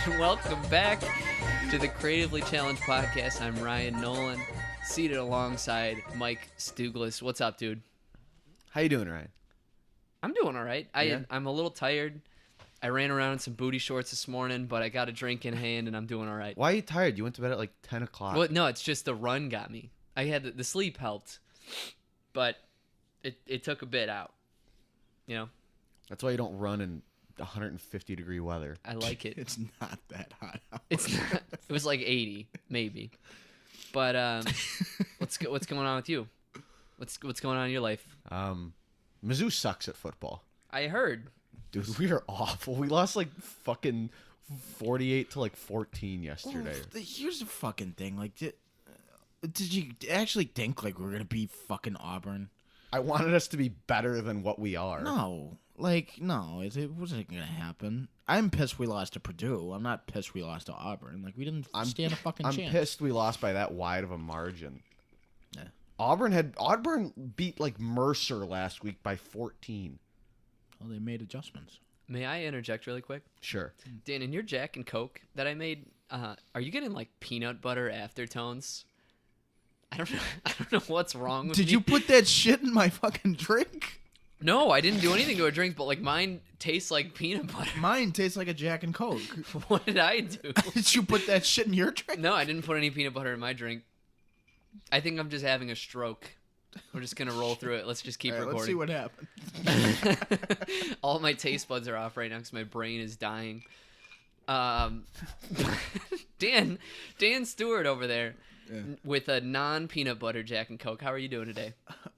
and welcome back to the Creatively Challenged Podcast. I'm Ryan Nolan, seated alongside Mike Stuglis. What's up, dude? How you doing, Ryan? I'm doing all right. Yeah? I'm a little tired. I ran around in some booty shorts this morning, but I got a drink in hand, and I'm doing all right. Why are you tired? You went to bed at like 10 o'clock. Well, no, it's just the run got me. I had the sleep helped, but it took a bit out, you know? That's why you don't run in 150-degree weather. I like it. It's not that hot out. It's not, it was like 80, maybe. But what's going on with you? What's going on in your life? Mizzou sucks at football. I heard. Dude, we are awful. We lost like fucking 48 to like 14 yesterday. Here's the fucking thing. Like, did you actually think like we were gonna be fucking Auburn? I wanted us to be better than what we are. No, it wasn't gonna happen. I'm pissed we lost to Purdue. I'm not pissed we lost to Auburn. Like, we didn't stand a fucking chance. I'm pissed we lost by that wide of a margin. Yeah. Auburn beat like Mercer last week by 14. Well, they made adjustments. May I interject really quick? Sure. Dan, in your Jack and Coke that I made, are you getting like peanut butter aftertones? I don't know what's wrong with Did me. you put that shit in my fucking drink? No, I didn't do anything to a drink, but like mine tastes like peanut butter. Mine tastes like a Jack and Coke. What did I do? Did you put that shit in your drink? No, I didn't put any peanut butter in my drink. I think I'm just having a stroke. We're just gonna roll through it. Let's just keep All right, recording. let's see what happens. All my taste buds are off right now because my brain is dying. Dan Stewart over there with a non-peanut butter Jack and Coke. How are you doing today? I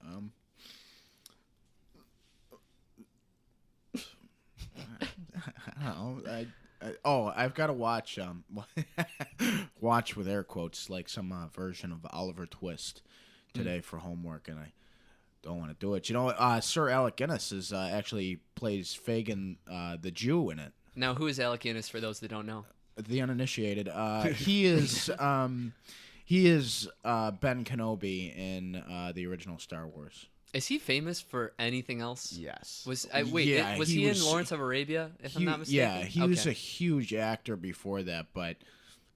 don't know. I've got to watch watch with air quotes like some version of Oliver Twist today for homework, and I don't want to do it. You know, Sir Alec Guinness is actually plays Fagin the Jew in it. Now, who is Alec Guinness for those that don't know? The uninitiated. He is Ben Kenobi in the original Star Wars. Is he famous for anything else? Yes. Was Yeah, he in Lawrence of Arabia? If I'm not mistaken. Yeah, he was Okay. a huge actor before that, but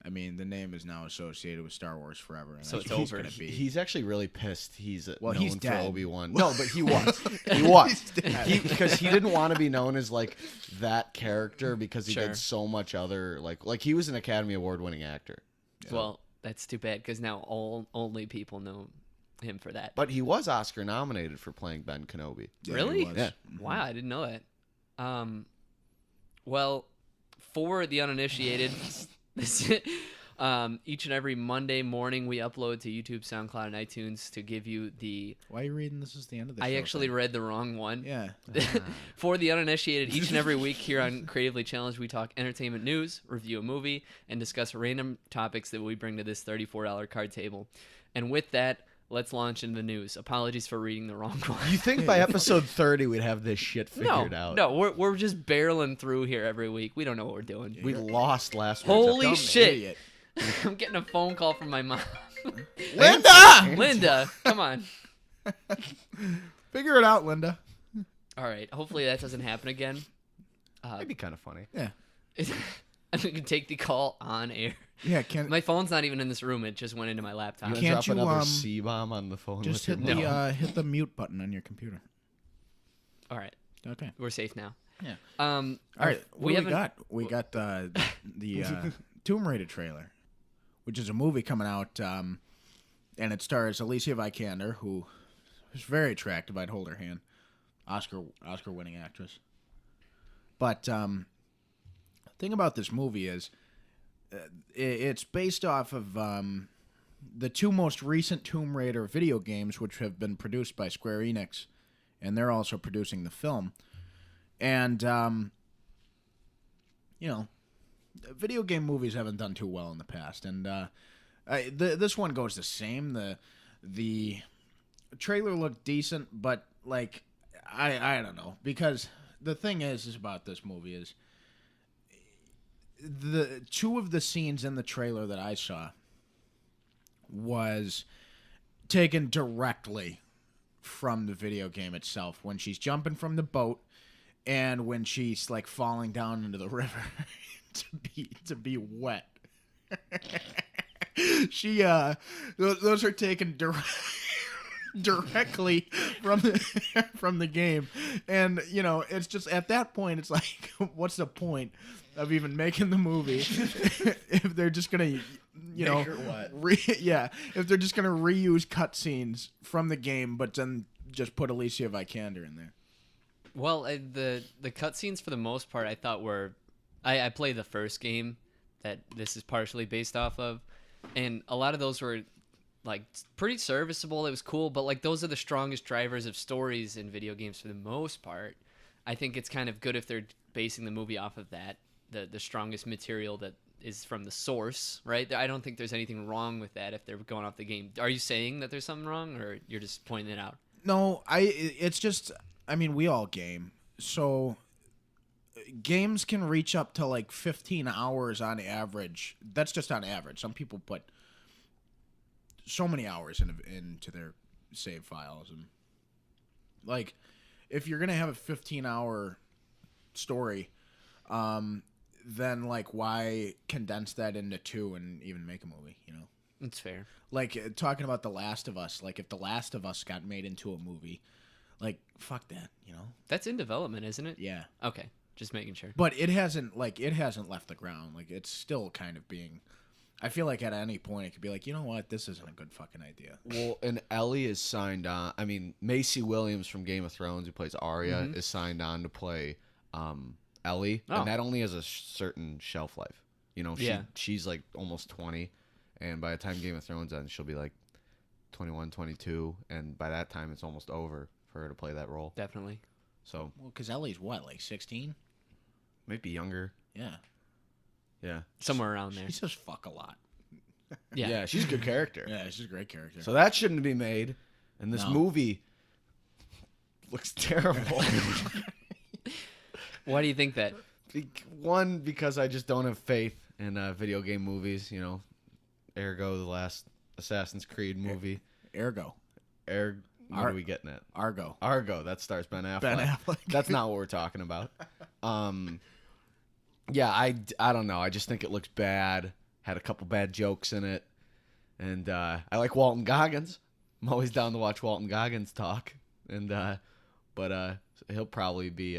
I mean, the name is now associated with Star Wars forever. And So that's it's what he's over. gonna be. He's actually really pissed. He's known he's for dead. Obi-Wan. No, but he was. He was. He's dead. Because he didn't want to be known as like that character because he Sure. did so much other like he was an Academy Award winning actor. Well, that's too bad because now only people know him for that. But he was Oscar nominated for playing Ben Kenobi. Yeah, Really? he was. Yeah. Wow, I didn't know that. Well, for the uninitiated, each and every Monday morning we upload to YouTube, SoundCloud, and iTunes to give you the. Why are you reading this? Is the end of the I show actually thing? read the wrong one. Yeah. For the uninitiated, each and every week here on Creatively Challenged, we talk entertainment news, review a movie, and discuss random topics that we bring to this $34 card table. And with that, let's launch into the news. Apologies for reading the wrong one. You think by episode 30 we'd have this shit figured out? No, we're just barreling through here every week. We don't know what we're doing. We lost last week. Holy Dumb shit! idiot. I'm getting a phone call from my mom. Linda! Linda, come on. Figure it out, Linda. All right. Hopefully that doesn't happen again. That'd be kind of funny. Yeah. I'm gonna take the call on air. Yeah, can My phone's not even in this room. It just went into my laptop. You Can't drop you, another C-bomb on the phone just with hit your the mom? hit the mute button on your computer. All right. Okay. We're safe now. Yeah. All All right. What do we got? We well- got the Tomb Raider trailer, which is a movie coming out, and it stars Alicia Vikander, who is very attractive. I'd hold her hand. Oscar-winning actress. But the thing about this movie is it's based off of the two most recent Tomb Raider video games, which have been produced by Square Enix, and they're also producing the film. And, video game movies haven't done too well in the past, and this one goes the same. The trailer looked decent, but, like, I don't know, because the thing is about this movie is the two of the scenes in the trailer that I saw was taken directly from the video game itself. When she's jumping from the boat and when she's like falling down into the river. to be wet. She those are taken directly from the game, and it's just at that point it's like, what's the point of even making the movie if they're just gonna Make her wet. if they're just gonna reuse cutscenes from the game, but then just put Alicia Vikander in there. Well, the cutscenes for the most part I thought were, I played the first game that this is partially based off of, and a lot of those were like pretty serviceable. It was cool, but like those are the strongest drivers of stories in video games for the most part. I think it's kind of good if they're basing the movie off of that, the strongest material that is from the source, right? I don't think there's anything wrong with that if they're going off the game. Are you saying that there's something wrong, or you're just pointing it out? No, it's just, I mean, we all game, so games can reach up to like 15 hours on average. That's just on average. Some people put so many hours into their save files, and like, if you're gonna have a 15-hour story, then like, why condense that into 2 and even make a movie? It's fair. Like, talking about The Last of Us, like if The Last of Us got made into a movie, like, fuck that, That's in development, isn't it? Yeah. Okay, just making sure. But it hasn't left the ground. Like, it's still kind of being, I feel like at any point it could be like, you know what, this isn't a good fucking idea. Well, and Ellie is signed on. I mean, Macy Williams from Game of Thrones, who plays Arya, is signed on to play Ellie, and that only has a certain shelf life. She's like almost 20, and by the time Game of Thrones ends, she'll be like 21, 22, and by that time, it's almost over for her to play that role. Definitely. So, well, because Ellie's what, like 16? Maybe younger. Yeah. Yeah. Somewhere around there. She says fuck a lot. Yeah, she's a good character. Yeah, she's a great character. So that shouldn't be made, and this movie looks terrible. Why do you think that? One, because I just don't have faith in video game movies. Ergo, the last Assassin's Creed movie. Ergo. What are we getting at? Argo. That stars Ben Affleck. Ben Affleck. That's not what we're talking about. Yeah, I don't know. I just think it looks bad. Had a couple bad jokes in it. And I like Walton Goggins. I'm always down to watch Walton Goggins talk. And but he'll probably be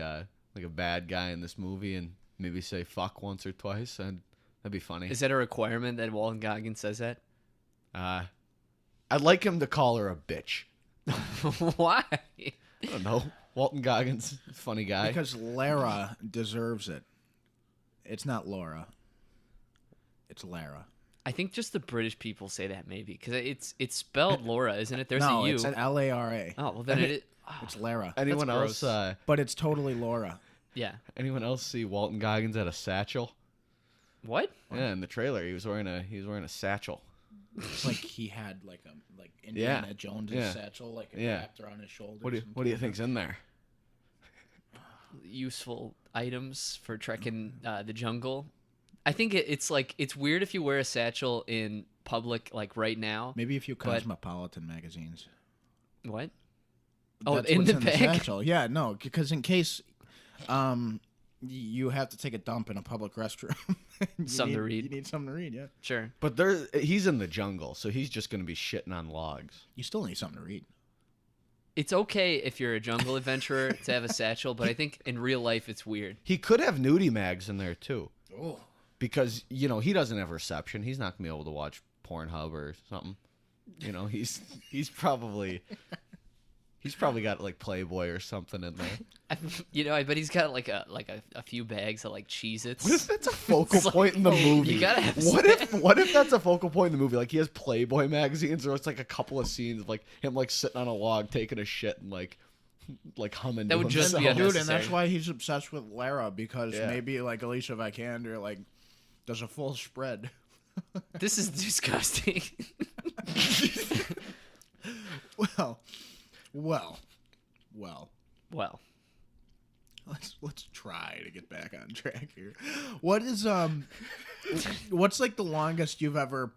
like a bad guy in this movie and maybe say fuck once or twice, and that'd be funny. Is that a requirement that Walton Goggins says that? I'd like him to call her a bitch. Why? I don't know. Walton Goggins, funny guy. Because Lara deserves it. It's not Laura. It's Lara. I think just the British people say that, maybe, because it's spelled Laura, isn't it? There's no, a U. it's an Lara. Oh, well, then it. It's Lara. Anyone That's else? But it's totally Laura. Yeah. Anyone else see Walton Goggins at a satchel? What? Yeah, in the trailer, he was wearing a satchel. It's like he had like Indiana Jones' satchel, like a raptor on his shoulder. What do you think's in there? Useful items for trekking the jungle. I think it's like, it's weird if you wear a satchel in public, like right now. Maybe a few Cosmopolitan magazines. What? That's in what's the bag? satchel. Yeah, no, because in case you have to take a dump in a public restroom. Something to read. You need something to read, yeah. Sure. But he's in the jungle, so he's just going to be shitting on logs. You still need something to read. It's okay if you're a jungle adventurer to have a satchel, but I think in real life it's weird. He could have nudie mags in there too. Oh. Because, he doesn't have reception. He's not going to be able to watch Pornhub or something. He's probably got like Playboy or something in there. I bet he's got like a few bags of like Cheez-Its. What if that's a focal point in the movie? You gotta have what if that's a focal point in the movie? Like he has Playboy magazines, or it's like a couple of scenes of like him like sitting on a log taking a shit and like humming. That to would just be himself. Dude, and unnecessary. that's why he's obsessed with Lara, because Yeah. maybe like Alicia Vikander like does a full spread. This is disgusting. Well. Well, Let's try to get back on track here. What is what's like the longest you've ever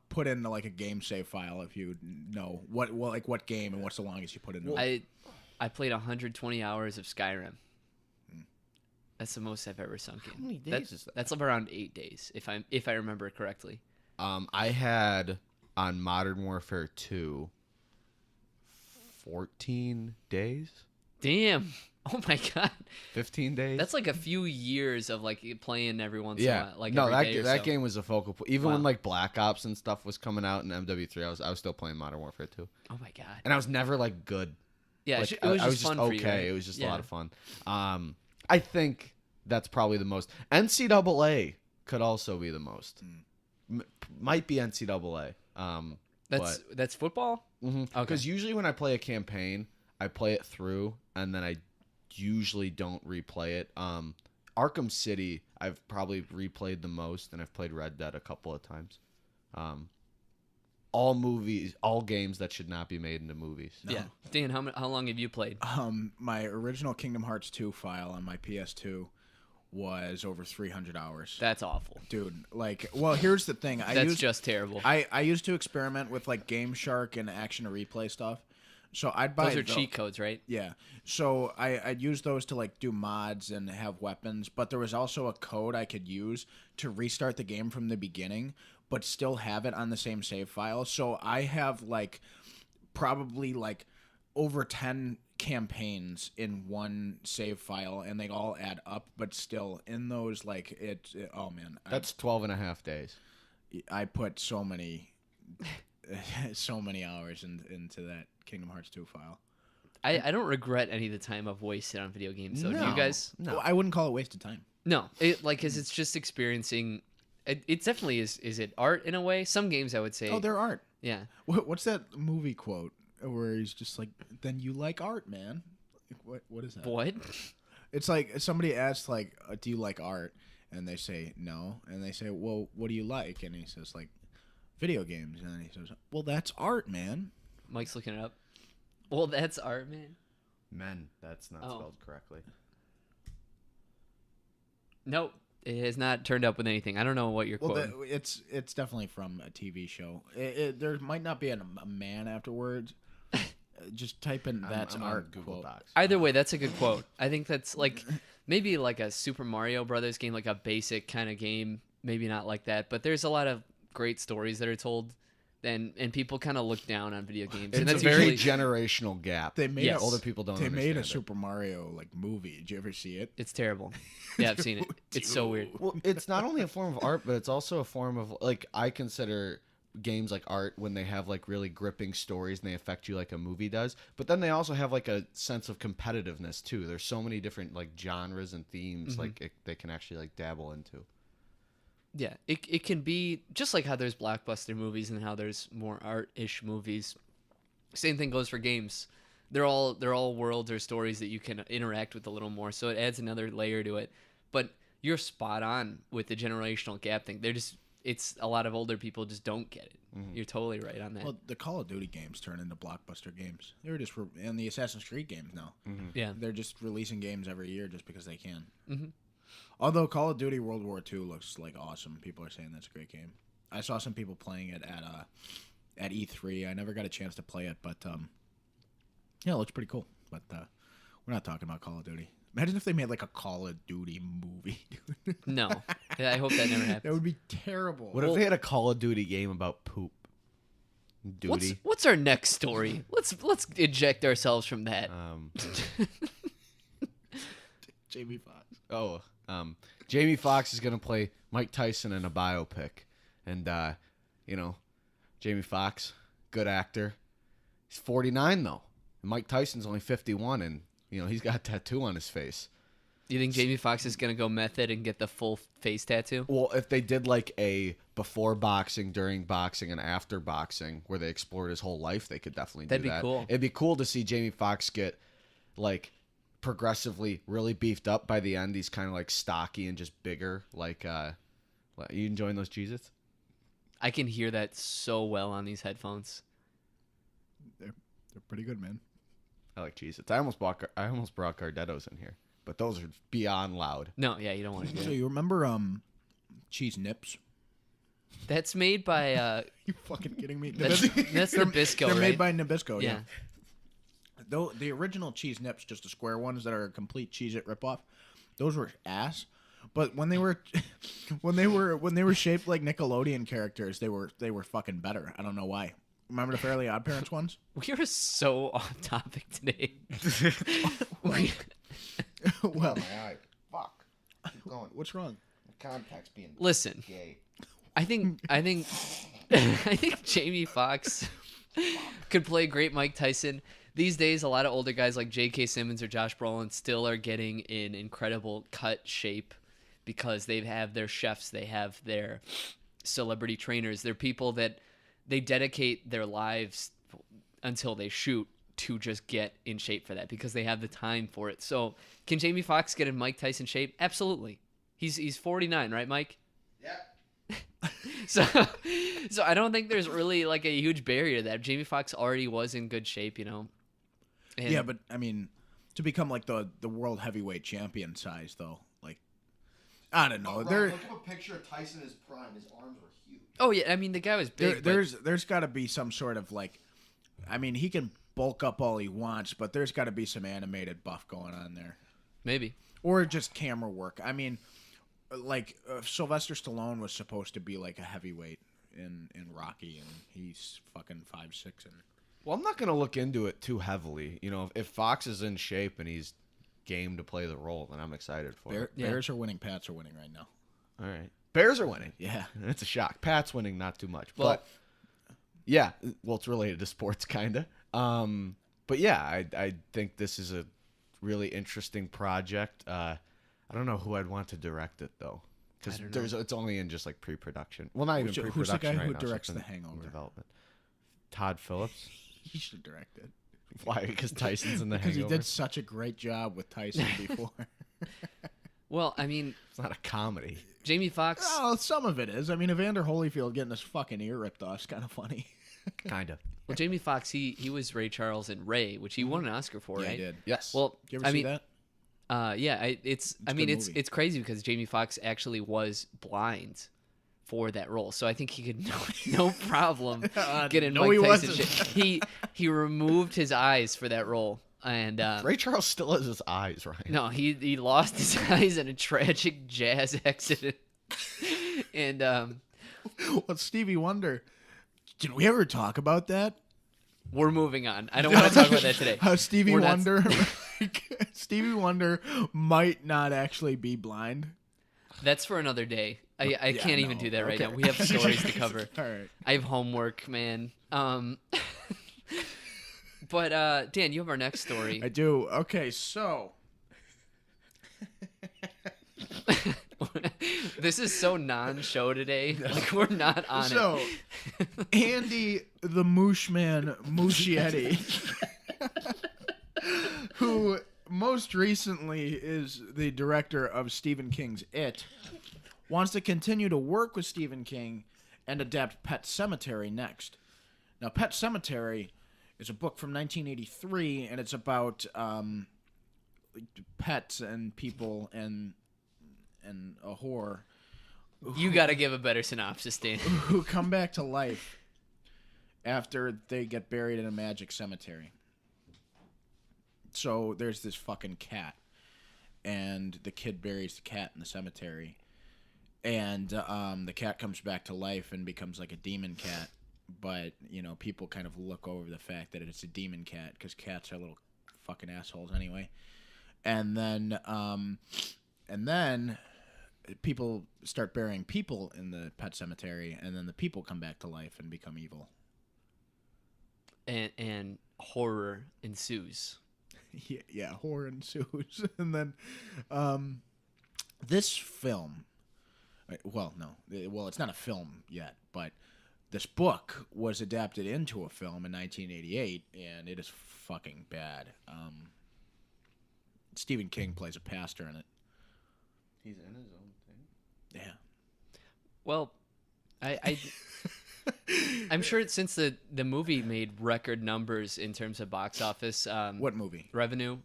put into like a game save file, if you know what game, and what's the longest you put in? I played 120 hours of Skyrim. That's the most I've ever sunk in. How many days is that? That's around 8 days, if I remember correctly. I had on Modern Warfare 2 14 days. Damn. Oh my god. 15 days. That's like a few years of like playing every once in a yeah. while. Like no, every day or that so. game was a focal point. Even Wow. when like Black Ops and stuff was coming out in MW3, I was still playing Modern Warfare 2. Oh my god. And I was never like good. Yeah, Like, it was I just fun okay. for you, right? It was just a Yeah. lot of fun. I think that's probably the most. NCAA could also be the most. Might be NCAA. That's football? Okay. Because usually when I play a campaign, I play it through, and then I usually don't replay it. Arkham City, I've probably replayed the most, and I've played Red Dead a couple of times. All games that should not be made into movies. No. Yeah. Dan, how long have you played? My original Kingdom Hearts 2 file on my PS2 was over 300 hours. That's awful. Dude, like, well, here's the thing. That's just terrible. I used to experiment with, like, Game Shark and Action to Replay stuff. So I'd buy Those are cheat codes, right? Yeah. So I'd use those to, like, do mods and have weapons. But there was also a code I could use to restart the game from the beginning, but still have it on the same save file. So I have, like, probably, like, over 10 campaigns in one save file, and they all add up, but still in those, like, oh man, That's 12 and a half days. I put so many hours into that Kingdom Hearts 2 file. I don't regret any of the time I've wasted on video games, though. Do you guys? No. Well, I wouldn't call it wasted time. No, cause it's just experiencing. It definitely is. Is it art in a way? Some games I would say. Oh, they're art. Yeah. What's that movie quote where he's just like, "Then you like art, man"? What is that? What? It's like somebody asks, like, "Do you like art?" And they say no, and they say, "Well, what do you like?" And he says, like, "Video games." And then he says, "Well, that's art, man." Mike's looking it up. Well, that's art, man. Men. That's not spelled correctly. Nope. It has not turned up with anything. I don't know what you're quoting. It's definitely from a TV show. There might not be a man afterwards. Just type in "that's I'm art" on Google quote. Docs. Either way, that's a good quote. I think that's like maybe like a Super Mario Brothers game, like a basic kind of game. Maybe not like that, but there's a lot of great stories that are told, and people kind of look down on video games. And It's that's a very usually, generational gap. They made Yes. older people don't. They made a understand it. Super Mario like movie. Did you ever see it? it's terrible. Yeah, I've seen it. It's so weird. Well, it's not only a form of art, but it's also a form of, like, I consider games like art when they have like really gripping stories and they affect you like a movie does. But then they also have like a sense of competitiveness too. There's so many different like genres and themes like they can actually like dabble into. Yeah, it can be just like how there's blockbuster movies and how there's more art-ish movies. Same thing goes for games. They're all worlds or stories that you can interact with a little more, so it adds another layer to it. But you're spot on with the generational gap thing. It's a lot of older people just don't get it. You're totally right on that. Well, the Call of Duty games turn into blockbuster games. They're just and the Assassin's Creed games now. Yeah, They're just releasing games every year just because they can. Although Call of Duty World War II looks like awesome. People are saying that's a great game. I saw some people playing it at E3. I never got a chance to play it, but yeah, it looks pretty cool. But we're not talking about Call of Duty. Imagine if they made like a Call of Duty movie. no, yeah, I hope that never happens. That would be terrible. What if they had a Call of Duty game about poop? Duty. What's our next story? Let's eject ourselves from that. Jamie Foxx. Jamie Foxx is gonna play Mike Tyson in a biopic, and Jamie Foxx, good actor. He's 49 though. And Mike Tyson's only 51, and he's got a tattoo on his face. You think Jamie Foxx is gonna go method and get the full face tattoo? Well, if they did like a before boxing, during boxing, and after boxing, where they explored his whole life, they could definitely do that. That'd be cool. It'd be cool to see Jamie Foxx get like progressively really beefed up. By the end, he's kind of like stocky and just bigger. Like, you enjoying those Cheez-Its? I can hear that so well on these headphones. They're pretty good, man. I like Cheez-Its. I almost brought Gardettos in here, but those are beyond loud. No, yeah, you don't want to do So it. you remember Cheese Nips? That's made by You fucking kidding me? that's Nabisco, They're right? made by Nabisco. Yeah. Though the original Cheese Nips, just the square ones that are a complete Cheez-It ripoff, those were ass. But when they were shaped like Nickelodeon characters, they were fucking better. I don't know why. Remember the Fairly Odd Parents ones? We are so off topic today. Well, my eye. Fuck. Keep going. What's wrong? The contact's being listen. gay. I think I think Jamie Foxx could play great Mike Tyson. These days, a lot of older guys like J.K. Simmons or Josh Brolin still are getting in incredible cut shape because they have their chefs, they have their celebrity trainers, they're people that they dedicate their lives until they shoot to just get in shape for that because they have the time for it. So, can Jamie Foxx get in Mike Tyson shape? Absolutely. He's 49, right, Mike? Yeah. So I don't think there's really like a huge barrier to that. Jamie Foxx already was in good shape, you know. And yeah, but I mean, to become like the world heavyweight champion size though, like I don't know. Look up a picture of Tyson in his prime. His arms were huge. Oh yeah, I mean the guy was big. There's got to be some sort of like, I mean he can bulk up all he wants, but there's got to be some animated buff going on there. Maybe. Or just camera work. I mean, like Sylvester Stallone was supposed to be like a heavyweight in Rocky, and he's fucking 5'6" and. Well, I'm not going to look into it too heavily. You know, if Fox is in shape and he's game to play the role, then I'm excited for it. Bears are winning. Pats are winning right now. All right. Bears are winning. Yeah. It's a shock. Pats winning, not too much. Well, but, yeah. Well, it's related to sports, kind of. But, yeah, I think this is a really interesting project. I don't know who I'd want to direct it, though. Because it's only in just, like, pre-production. Well, not even pre-production who's the guy right who now, directs so The it's in Hangover? development. Todd Phillips. He should direct it. Why? Because Tyson's in The Hangover? Because he did such a great job with Tyson before. Well, I mean, It's not a comedy. Jamie Foxx. Oh, some of it is. I mean, Evander Holyfield getting his fucking ear ripped off is kind of funny. Kind of. Well, Jamie Foxx, he was Ray Charles in Ray, which he won an Oscar for, Yeah, right? he did. Yes. Well, You ever I see mean, that? yeah, It's a good movie. it's crazy because Jamie Foxx actually was blind for that role, so I think he could no problem get in no, Mike he Tyson wasn't. shape. He removed his eyes for that role, and Ray Charles still has his eyes, right? no, he lost his eyes in a tragic jazz accident, and Well, Stevie Wonder. Did we ever talk about that? we're moving on. I don't want to talk about that today. How Stevie We're not- Wonder, Stevie Wonder might not actually be blind. That's for another day. I Yeah, can't even no. do that right Okay. now. We have stories to cover. All right. I have homework, man. But Dan, you have our next story. I do. Okay, so This is so non-show today. Like we're not on So, Andy the Mooshman Muschietti, who most recently is the director of Stephen King's It, wants to continue to work with Stephen King and adapt Pet Sematary next. Now, Pet Sematary is a book from 1983, and it's about pets and people and a whore You got to give a better synopsis, Dan. who come back to life after they get buried in a magic cemetery. So there's this fucking cat, and the kid buries the cat in the cemetery, and the cat comes back to life and becomes like a demon cat. But you know, people kind of look over the fact that it's a demon cat because cats are little fucking assholes anyway. And then people start burying people in the pet cemetery, and then the people come back to life and become evil. And horror ensues. Yeah, horror ensues. And then this film, it's not a film yet, but this book was adapted into a film in 1988, and it is fucking bad. Stephen King plays a pastor in it. He's in his own thing. Yeah. Well, I'm sure since the movie made record numbers in terms of box office What movie? revenue.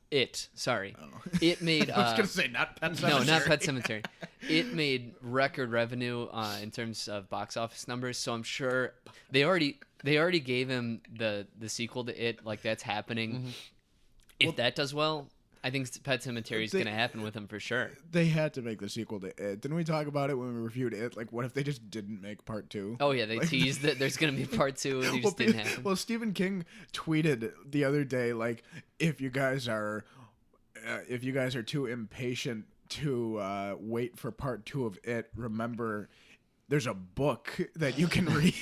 Sorry. Oh. It made I was going to say not Pet Sematary. no, not Pet Cemetery. It made record revenue in terms of box office numbers, so I'm sure they already gave him the sequel to It, like that's happening. Mm-hmm. If that does well, I think Pet Sematary is going to happen with him for sure. They had to make the sequel to It. Didn't we talk about it when we reviewed It? Like, what if they just didn't make part 2? Oh, yeah, they teased that there's going to be part 2, and it just didn't happen. Well, Stephen King tweeted the other day, like, if you guys are too impatient to wait for part 2 of It, remember there's a book that you can read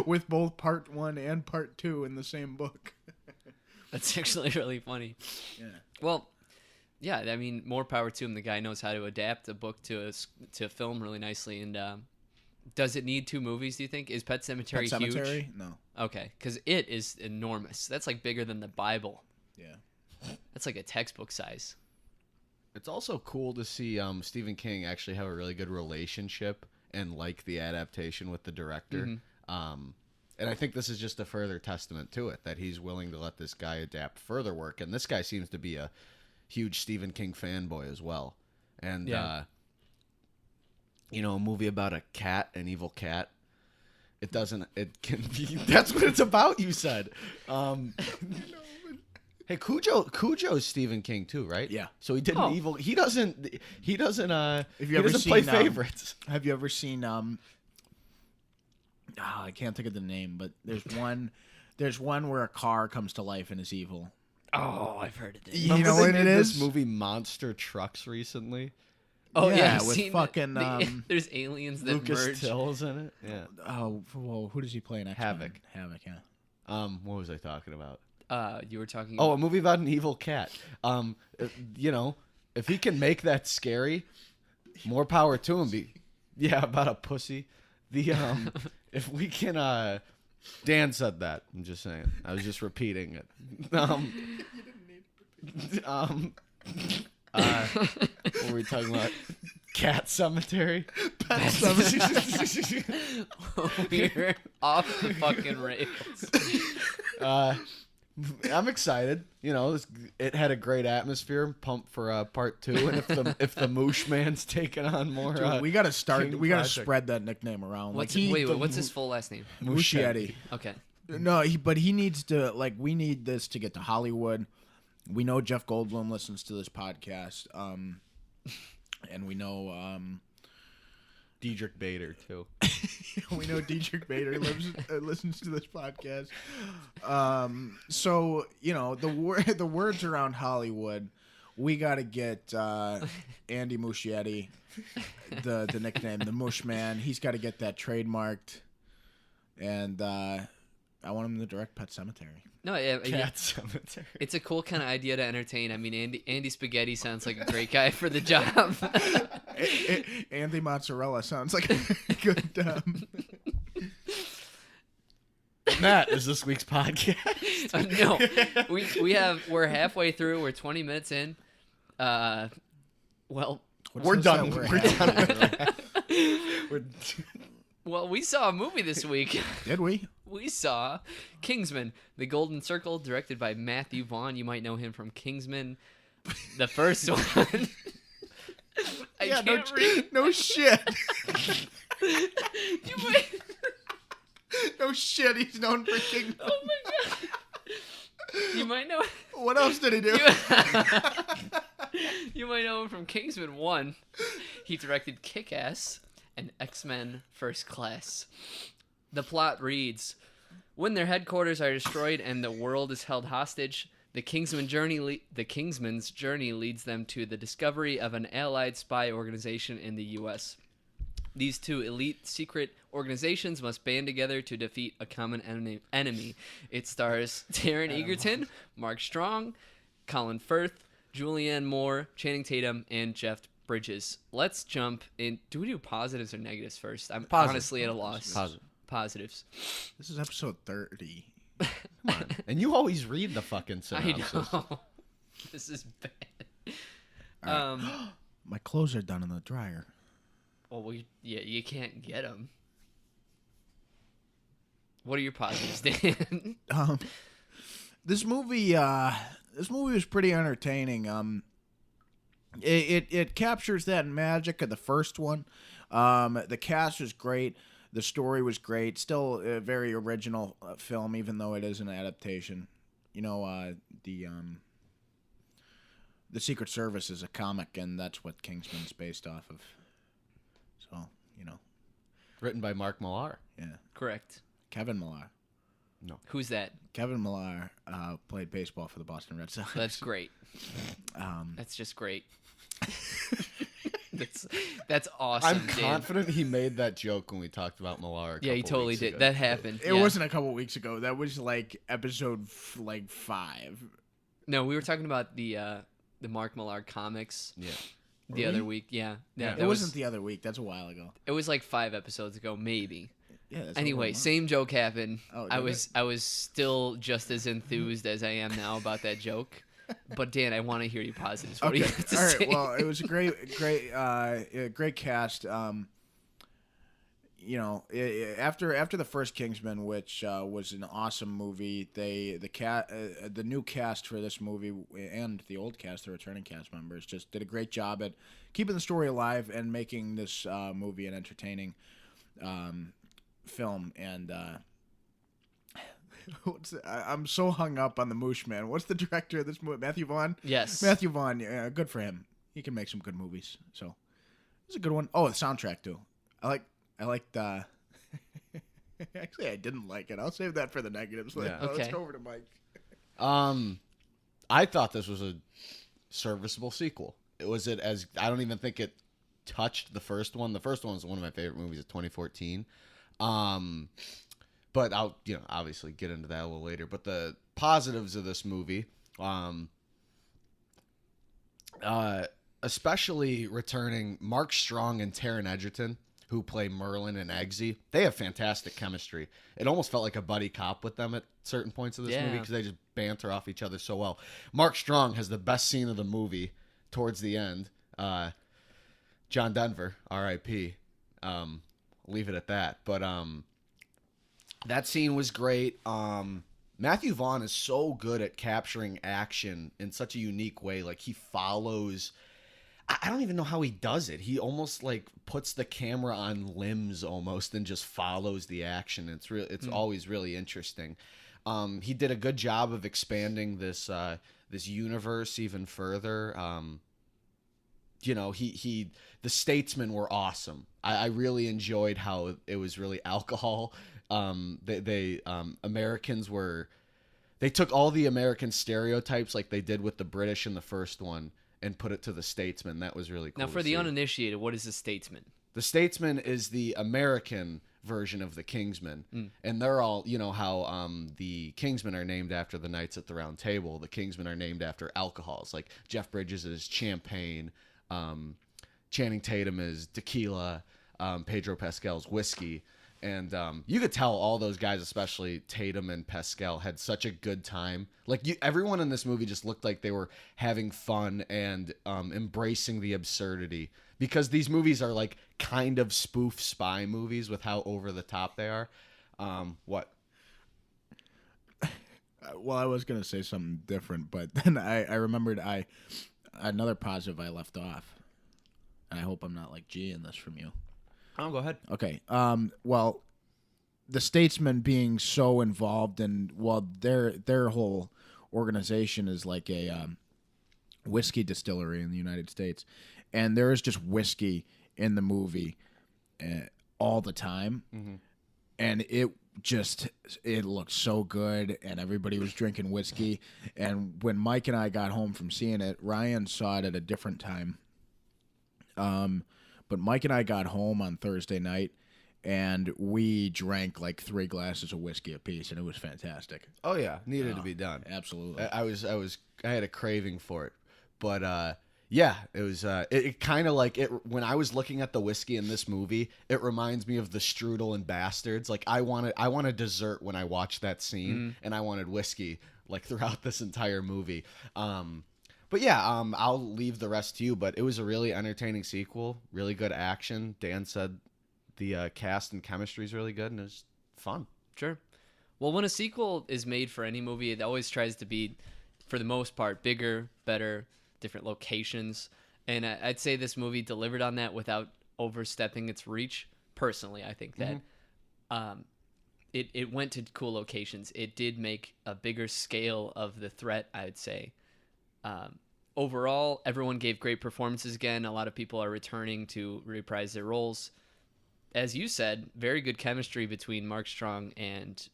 with both part 1 and part 2 in the same book. That's actually really funny. Yeah. Well, yeah, I mean, more power to him. The guy knows how to adapt a book to a film really nicely. And does it need 2 movies, do you think? Is Pet Sematary huge? No. Okay, because It is enormous. That's like bigger than the Bible. Yeah. That's like a textbook size. It's also cool to see Stephen King actually have a really good relationship and like the adaptation with the director. And I think this is just a further testament to it, that he's willing to let this guy adapt further work. And this guy seems to be a huge Stephen King fanboy as well. And, a movie about a cat, an evil cat, it can be, that's what it's about, you said. Hey, Cujo's Stephen King too, right? Yeah. So he did an evil. He doesn't play favorites. Have you ever seen I can't think of the name, but there's one where a car comes to life and is evil. Oh, I've heard of it. You know what it is? This movie Monster Trucks recently. Oh yeah, with fucking there's aliens that Lucas merge. Till's in it. Yeah. Oh, well, who does he play in X-Men? Havoc. Yeah. What was I talking about? You were talking. Oh, a movie about an evil cat. If he can make that scary, more power to him. About a pussy. If we can, Dan said that. I'm just saying. I was just repeating it. What were we talking about? Cat Cemetery? Pet Cemetery. We're off the fucking rails. I'm excited. It had a great atmosphere. Pumped for part 2. And if the Moosh Man's taking on more, Dude, we gotta start. King We gotta Project. spread that nickname around. What's his full last name? Muschietti. Okay. No, but he needs to. Like, we need this to get to Hollywood. We know Jeff Goldblum listens to this podcast. And we know Diedrich Bader too. we know Diedrich Bader listens to this podcast. So the words around Hollywood, we got to get Andy Muschietti, the nickname, the Mush Man. He's got to get that trademarked, and I want him to direct Pet Cemetery. No, Cat Cemetery. It's a cool kind of idea to entertain. I mean, Andy Spaghetti sounds like a great guy for the job. Andy Mozzarella sounds like a good. That is this week's podcast. No, we're halfway through. We're 20 minutes in. Well, we're done. Well, we saw a movie this week. Did we? We saw Kingsman, The Golden Circle, directed by Matthew Vaughn. You might know him from Kingsman, the first one. I can't read. No shit. You might... No shit. He's known for Kingsman. Oh my god. You might know. What else did he do? You might know him from Kingsman 1. He directed Kick-Ass and X-Men First Class. The plot reads: when their headquarters are destroyed and the world is held hostage, the Kingsman's journey leads them to the discovery of an allied spy organization in the U.S. These two elite secret organizations must band together to defeat a common enemy. It stars Taron Egerton, Mark Strong, Colin Firth, Julianne Moore, Channing Tatum, and Jeff Bridges. Let's jump in. Do we do positives or negatives first? I'm honestly at a loss. Positives. This is episode 30. Come on. And you always read the fucking synopsis. I know. This is bad. Right. My clothes are done in the dryer. Well, you can't get them. What are your positives, Dan? This movie was pretty entertaining. It captures that magic of the first one. The cast was great. The story was great. Still a very original film, even though it is an adaptation. The the Secret Service is a comic, and that's what Kingsman's based off of. So, Written by Mark Millar. Yeah. Correct. Kevin Millar. No. Who's that? Kevin Millar played baseball for the Boston Red Sox. That's great. That's just great. That's awesome. I'm confident he made that joke when we talked about Millar. Yeah, he totally did. Ago. That happened. It wasn't a couple weeks ago. That was like episode 5. No, we were talking about the Mark Millar comics. Yeah. The other week. Yeah. It wasn't the other week. That's a while ago. It was like 5 episodes ago, maybe. Yeah. That's Anyway, same joke happened. Oh, I was still just as enthused as I am now about that joke. But Dan, I want to hear you positives. What do you have to All right. say? Well, it was a great cast. After the first Kingsman, which was an awesome movie, the new cast for this movie and the old cast, the returning cast members, just did a great job at keeping the story alive and making this movie an entertaining film. And I'm so hung up on the Moosh Man. What's the director of this movie? Matthew Vaughn? Yes. Matthew Vaughn. Yeah, good for him. He can make some good movies. So it's a good one. Oh, the soundtrack too. I liked. Actually, I didn't like it. I'll save that for the negatives. Yeah. Okay. Let's go over to Mike. I thought this was a serviceable sequel. I don't even think it touched the first one. The first one was one of my favorite movies of 2014. But I'll, obviously get into that a little later. But the positives of this movie, especially returning Mark Strong and Taron Egerton, who play Merlin and Eggsy, they have fantastic chemistry. It almost felt like a buddy cop with them at certain points of this movie because they just banter off each other so well. Mark Strong has the best scene of the movie towards the end. John Denver, R.I.P. Leave it at that. But that scene was great. Matthew Vaughn is so good at capturing action in such a unique way. Like, he follows... I don't even know how he does it. He almost like puts the camera on limbs almost and just follows the action. It's always really interesting. He did a good job of expanding this universe even further. The Statesmen were awesome. I really enjoyed how it was really alcohol. Americans they took all the American stereotypes like they did with the British in the first one and put it to the Statesman. That was really cool. Now, for the uninitiated, what is the Statesman? The Statesman is the American version of the Kingsman. And they're all, how the Kingsmen are named after the Knights at the Round Table. The Kingsmen are named after alcohols. Like Jeff Bridges is champagne, Channing Tatum is tequila, Pedro Pascal's whiskey. And you could tell all those guys, especially Tatum and Pascal, had such a good time. Like, everyone in this movie just looked like they were having fun and embracing the absurdity. Because these movies are, like, kind of spoof spy movies with how over the top they are. What? Well, I was going to say something different, but then I remembered another positive I left off. And I hope I'm not, like, G in this from you. Oh, go ahead. Okay. Well, the Statesmen being so involved in, their whole organization is like a whiskey distillery in the United States, and there is just whiskey in the movie all the time, and it looked so good, and everybody was drinking whiskey. And when Mike and I got home from seeing it, Ryan saw it at a different time. But Mike and I got home on Thursday night, and we drank like 3 glasses of whiskey apiece, and it was fantastic. Oh yeah, needed to be done. Absolutely. I had a craving for it, but yeah, it was. It kind of like it when I was looking at the whiskey in this movie. It reminds me of the strudel and Bastards. Like I wanted dessert when I watched that scene, and I wanted whiskey like throughout this entire movie. But yeah, I'll leave the rest to you. But it was a really entertaining sequel, really good action. Dan said the cast and chemistry is really good, and it was fun. Sure. Well, when a sequel is made for any movie, it always tries to be, for the most part, bigger, better, different locations. And I'd say this movie delivered on that without overstepping its reach. Personally, I think that it went to cool locations. It did make a bigger scale of the threat, I'd say. overall, everyone gave great performances again. A lot of people are returning to reprise their roles. As you said, very good chemistry between Mark Strong and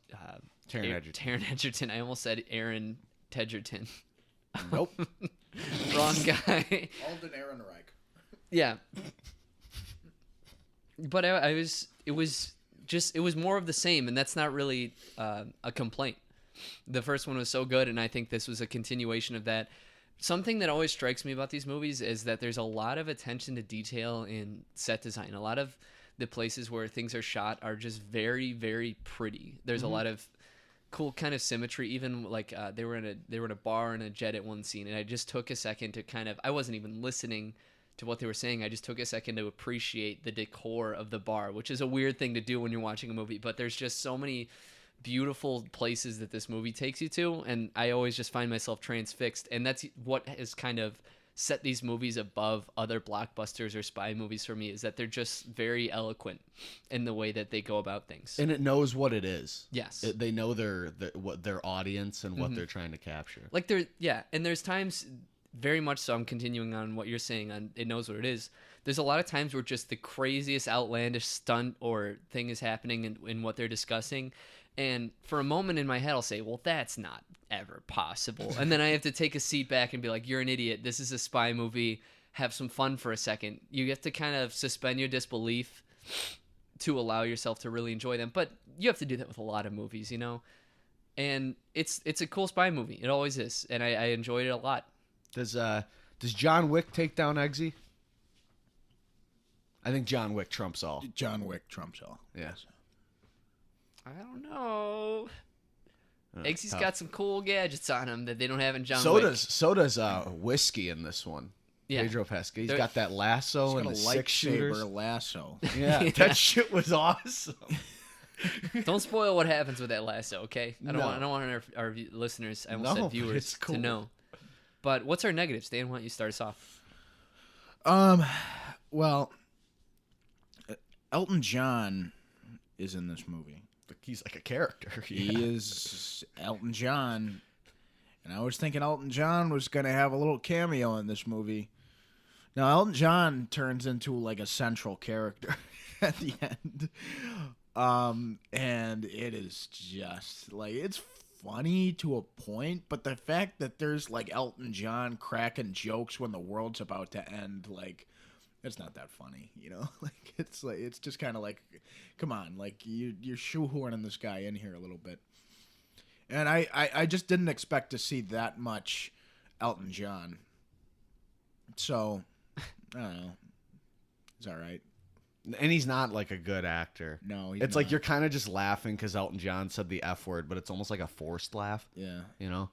Taron Egerton. I almost said Aaron Tedgerton. Nope. Wrong guy. Alden Ehrenreich. Yeah. But it was more of the same, and that's not really a complaint. The first one was so good, and I think this was a continuation of that. Something that always strikes me about these movies is that there's a lot of attention to detail in set design. A lot of the places where things are shot are just very, very pretty. There's a lot of cool kind of symmetry. Even like they were in a bar in a jet at one scene, and I just took a second to I wasn't even listening to what they were saying. I just took a second to appreciate the decor of the bar, which is a weird thing to do when you're watching a movie, but there's just so many beautiful places that this movie takes you to, and I always just find myself transfixed, and that's what has kind of set these movies above other blockbusters or spy movies for me, is that they're just very eloquent in the way that they go about things. And it knows what it is. Yes. They know their audience and what they're trying to capture. Like and there's times, very much so, I'm continuing on what you're saying on it knows what it is. There's a lot of times where just the craziest outlandish stunt or thing is happening in what they're discussing. And for a moment in my head, I'll say, well, that's not ever possible. And then I have to take a seat back and be like, you're an idiot. This is a spy movie. Have some fun for a second. You have to kind of suspend your disbelief to allow yourself to really enjoy them. But you have to do that with a lot of movies, you know? And it's a cool spy movie. It always is. And I enjoyed it a lot. Does John Wick take down Eggsy? I think John Wick trumps all. John Wick trumps all. Yeah. I don't know. Eggsy's got some cool gadgets on him that they don't have in John so Wick. So does Whiskey in this one. Yeah. Pedro Pascal. He's got that lasso and the six shooters. Lasso. Yeah, that shit was awesome. Don't spoil what happens with that lasso, okay? I don't want our listeners, I almost said viewers, to know. But what's our negatives, Dan? Why don't you start us off? Well, Elton John is in this movie. He's like a character. Yeah. He is Elton John. And I was thinking Elton John was going to have a little cameo in this movie. Now, Elton John turns into like a central character at the end. And it is just like, it's funny to a point, but the fact that there's like Elton John cracking jokes when the world's about to end, like, it's not that funny, you know? Like it's just kind of like, come on, like you're shoehorning this guy in here a little bit. And I just didn't expect to see that much Elton John. So, I don't know. It's all right. And he's not like a good actor. No, he's it's not. Like you're kind of just laughing because Elton John said the F word, but it's almost like a forced laugh. Yeah. You know?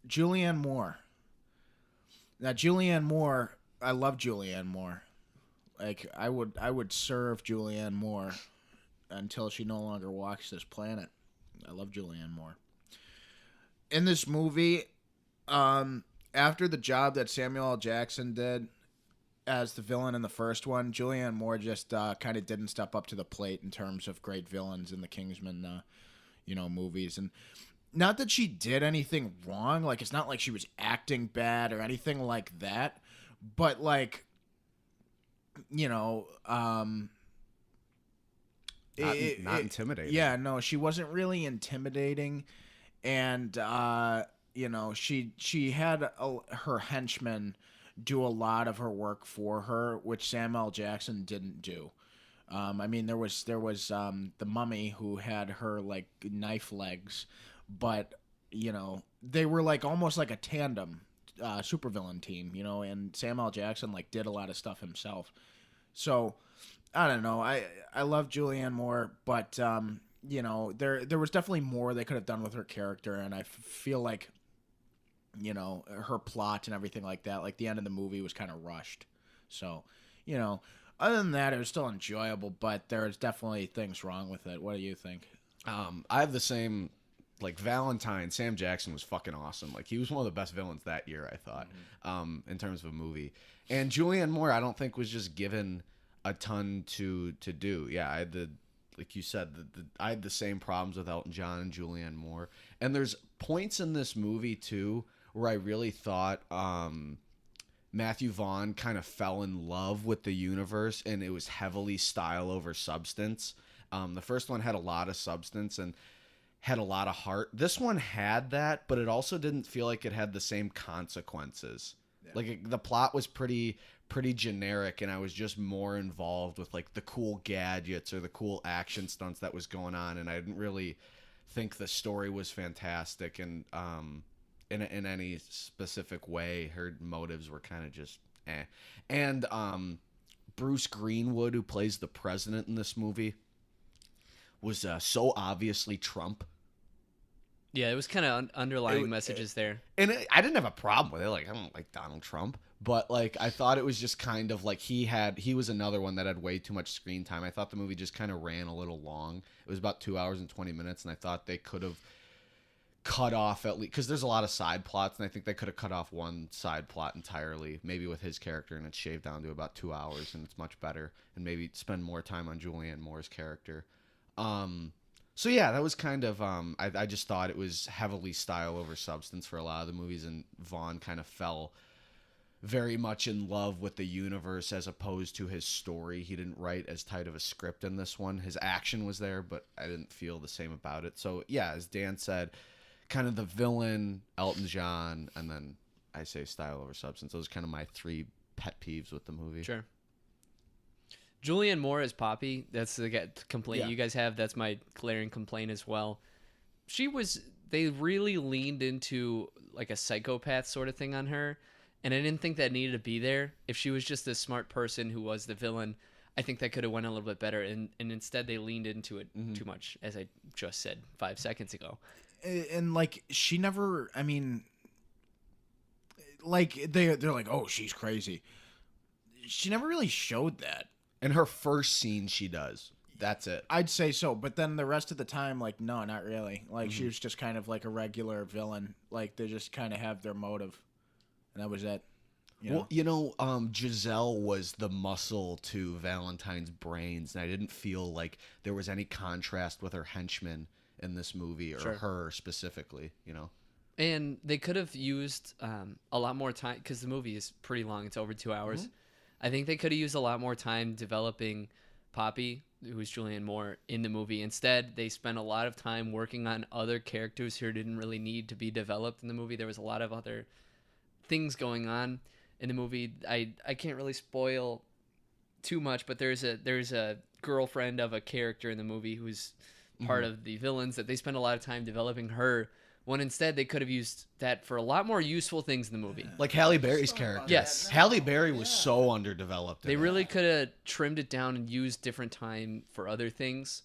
Julianne Moore. Now, Julianne Moore, I love Julianne Moore. Like, I would serve Julianne Moore until she no longer walks this planet. I love Julianne Moore. In this movie, after the job that Samuel L. Jackson did as the villain in the first one, Julianne Moore just kind of didn't step up to the plate in terms of great villains in the Kingsman, movies. And not that she did anything wrong. Like, it's not like she was acting bad or anything like that. But, like, not intimidating. Yeah, no, she wasn't really intimidating. And, she had her henchmen do a lot of her work for her, which Samuel L. Jackson didn't do. I mean, there was the Mummy who had her, like, knife legs. But, they were like almost like a tandem supervillain team, and Samuel L. Jackson like did a lot of stuff himself. So, I don't know. I love Julianne Moore, but there was definitely more they could have done with her character, and I feel like her plot and everything like that, like the end of the movie was kind of rushed. So, other than that, it was still enjoyable, but there's definitely things wrong with it. What do you think? I have the same. Like Valentine, Sam Jackson was fucking awesome. Like he was one of the best villains that year, I thought, in terms of a movie. And Julianne Moore, I don't think was just given a ton to do. Yeah, I had like you said, I had the same problems with Elton John and Julianne Moore. And there's points in this movie too where I really thought Matthew Vaughn kind of fell in love with the universe, and it was heavily style over substance. The first one had a lot of substance and had a lot of heart. This one had that, but it also didn't feel like it had the same consequences. Yeah. Like the plot was pretty generic, and I was just more involved with like the cool gadgets or the cool action stunts that was going on, and I didn't really think the story was fantastic and in any specific way. Her motives were kind of just eh. And Bruce Greenwood, who plays the president in this movie, was so obviously Trump. Yeah, it was kind of underlying messages there. And I didn't have a problem with it. Like, I don't like Donald Trump. But, like, I thought it was just kind of like he was another one that had way too much screen time. I thought the movie just kind of ran a little long. It was about 2 hours and 20 minutes, and I thought they could have cut off at least, because there's a lot of side plots, and I think they could have cut off one side plot entirely, maybe with his character, and it's shaved down to about 2 hours, and it's much better, and maybe spend more time on Julianne Moore's character. So yeah, that was kind of I just thought it was heavily style over substance for a lot of the movies, and Vaughn kind of fell very much in love with the universe as opposed to his story. He didn't write as tight of a script in this one. His action was there, but I didn't feel the same about it. So yeah, as Dan said, kind of the villain, Elton John, and then I say style over substance. Those are kind of my three pet peeves with the movie. Sure. Julianne Moore as Poppy, that's the complaint you guys have. That's my glaring complaint as well. They really leaned into like a psychopath sort of thing on her, and I didn't think that needed to be there. If she was just a smart person who was the villain, I think that could have went a little bit better, and instead they leaned into it too much, as I just said 5 seconds ago. And like she never, I mean, like they're like, oh, she's crazy. She never really showed that. In her first scene, she does. That's it. I'd say so, but then the rest of the time, like, no, not really. Like, she was just kind of like a regular villain. Like, they just kind of have their motive, and that was it. Well, Giselle was the muscle to Valentine's brains, and I didn't feel like there was any contrast with her henchman in this movie, or her specifically, And they could have used a lot more time, because the movie is pretty long. It's over 2 hours. I think they could have used a lot more time developing Poppy, who's Julianne Moore, in the movie. Instead, they spent a lot of time working on other characters who didn't really need to be developed in the movie. There was a lot of other things going on in the movie. I can't really spoil too much, but there's a girlfriend of a character in the movie who's part of the villains that they spend a lot of time developing her, when instead they could have used that for a lot more useful things in the movie. Like Halle Berry's character. Yes. Halle Berry was so underdeveloped. They really could have trimmed it down and used different time for other things.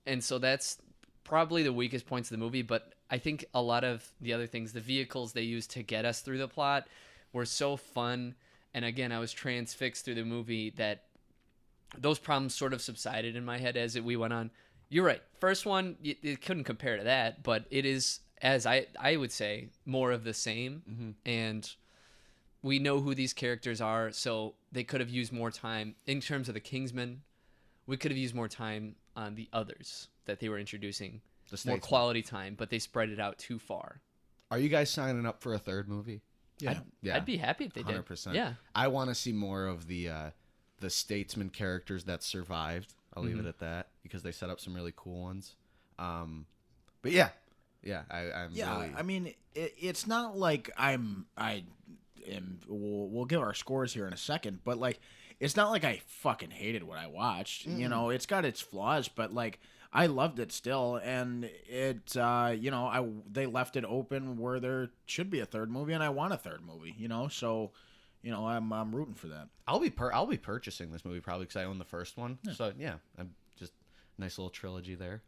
And so that's probably the weakest points of the movie, but I think a lot of the other things, the vehicles they used to get us through the plot, were so fun. And again, I was transfixed through the movie that those problems sort of subsided in my head as we went on. You're right. First one, it couldn't compare to that, but it is, as I would say, more of the same. And we know who these characters are, so they could have used more time. In terms of the Kingsman, we could have used more time on the others that they were introducing. More quality time, but they spread it out too far. Are you guys signing up for a third movie? Yeah. I'd be happy if they 100%. did. Yeah. I want to see more of the statesman characters that survived. I'll leave it at that, because they set up some really cool ones. But yeah, I'm really... I mean, it's not like we'll give our scores here in a second, but like, it's not like I fucking hated what I watched. It's got its flaws, but like, I loved it still, and it, they left it open where there should be a third movie, and I want a third movie. So, I'm rooting for that. I'll be purchasing this movie probably because I own the first one. Yeah. So yeah, I'm just nice little trilogy there.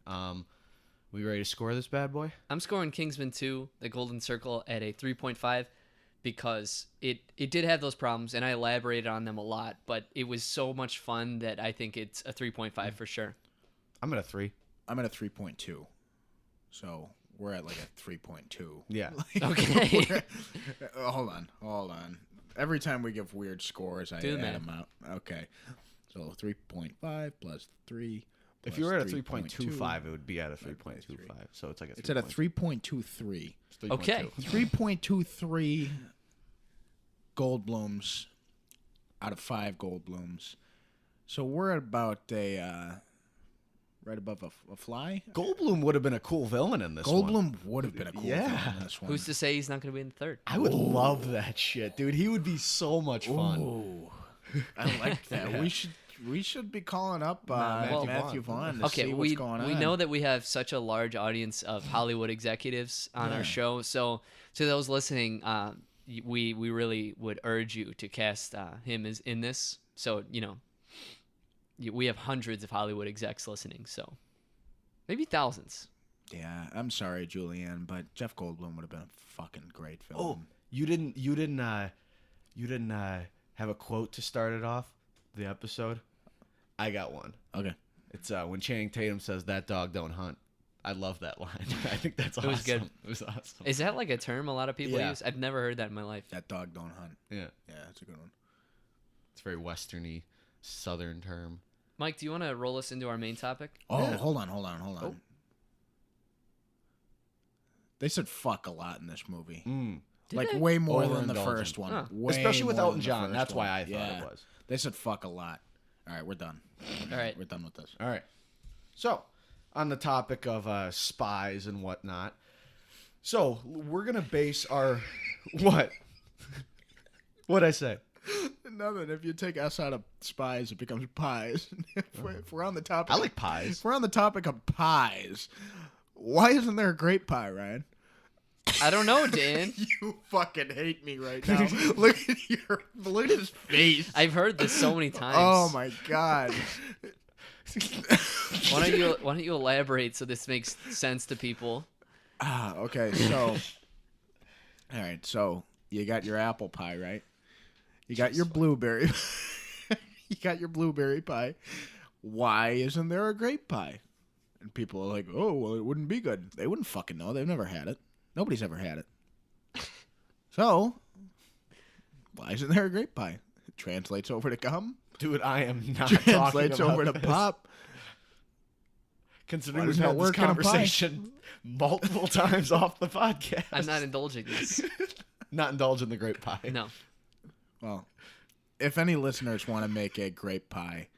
We ready to score this bad boy? I'm scoring Kingsman 2, The Golden Circle, at a 3.5 because it did have those problems, and I elaborated on them a lot, but it was so much fun that I think it's a 3.5 for sure. I'm at a 3. I'm at a 3.2. So we're at like a 3.2. Yeah. Okay. Hold on. Every time we give weird scores, I add them out. Okay. So 3.5 plus 3 If you were at a 3.25, it would be at a 3.25. So it's like a 3. It's at a 3.23. Okay. 3.23 Goldblums out of 5 Goldblums. So we're at about right above a fly. Goldblum would have been a cool villain in this one. Goldblum would have been a cool villain in this one. Who's to say he's not going to be in the third? I would love that shit, dude. He would be so much fun. Ooh. I like that. Yeah. We should be calling up Matthew Vaughn to see what's going on. We know that we have such a large audience of Hollywood executives on our show. So to those listening, we really would urge you to cast him as in this. So, we have hundreds of Hollywood execs listening. So maybe thousands. Yeah, I'm sorry, Julianne, but Jeff Goldblum would have been a fucking great film. Oh, you didn't have a quote to start it off the episode? I got one. Okay. It's when Channing Tatum says, "That dog don't hunt." I love that line. I think that's awesome. It was good. It was awesome. Is that like a term a lot of people use? I've never heard that in my life. That dog don't hunt. Yeah. Yeah, that's a good one. It's a very westerny, southern term. Mike, do you want to roll us into our main topic? Oh, Yeah. hold on. Oh. They said fuck a lot in this movie. Did Like they? way more than the Overindulgent. first one. Huh. Way Especially with more Elton than the John. first That's why one. I thought it was. They said fuck a lot. All right, we're done. All right. We're done with this. All right. So, on the topic of spies and whatnot, so we're gonna base our what? What'd I say? Nothing. If you take S out of spies, it becomes pies. If we're on the topic, I like pies. If we're on the topic of pies, why isn't there a grape pie, Ryan? I don't know, Dan. You fucking hate me right now. Look at his face. I've heard this so many times. Oh my god. Why don't you elaborate so this makes sense to people? Okay, so all right, so you got your apple pie, right? You got your blueberry. You got your blueberry pie. Why isn't there a grape pie? And people are like, "Oh, well, it wouldn't be good." They wouldn't fucking know. They've never had it. Nobody's ever had it. So, why isn't there a grape pie? It translates over to gum. Dude, I am not Translates talking over about to this. pop. Considering Why we've doesn't had it this work in a pie? conversation multiple times off the podcast. I'm not indulging this. Not indulging the grape pie. No. Well, if any listeners want to make a grape pie,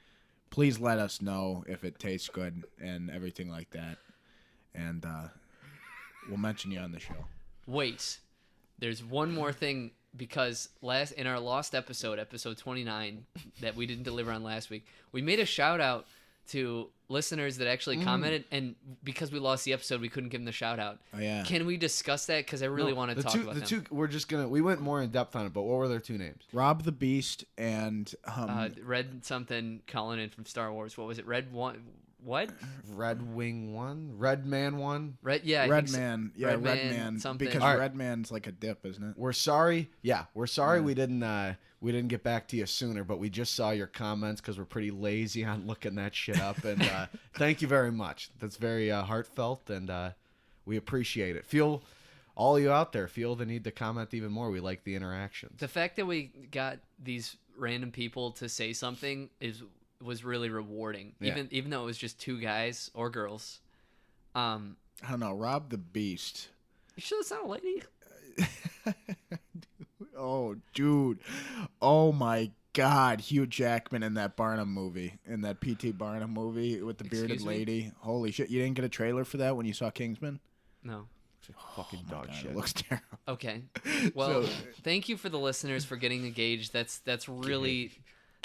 please let us know if it tastes good and everything like that. And we'll mention you on the show. Wait. There's one more thing because in our lost episode 29, that we didn't deliver on last week, we made a shout out to listeners that actually commented, and because we lost the episode, we couldn't give them the shout out. Oh yeah. Can we discuss that? Because I really want to talk about them. We went more in depth on it, but what were their two names? Rob the Beast and Red something calling in from Star Wars. What was it? Red one. What? Red Wing 1? Red Man 1? Red, yeah. Red Man. So. Yeah, Red Man. Something. Because right. Red Man's like a dip, isn't it? We're sorry. Yeah, we're sorry we didn't get back to you sooner, but we just saw your comments because we're pretty lazy on looking that shit up. And thank you very much. That's very heartfelt, and we appreciate it. All you out there, feel the need to comment even more. We like the interactions. The fact that we got these random people to say something was really rewarding. Yeah. Even though it was just two guys or girls. I don't know. Rob the Beast. You sure it's not a lady? Oh, dude. Oh, my God. Hugh Jackman in that Barnum movie. In that P.T. Barnum movie with the bearded Excuse me? lady. Holy shit. You didn't get a trailer for that when you saw Kingsman? No. Fucking dog God, shit. It looks terrible. Okay. Well, So- thank you for the listeners for getting engaged. That's really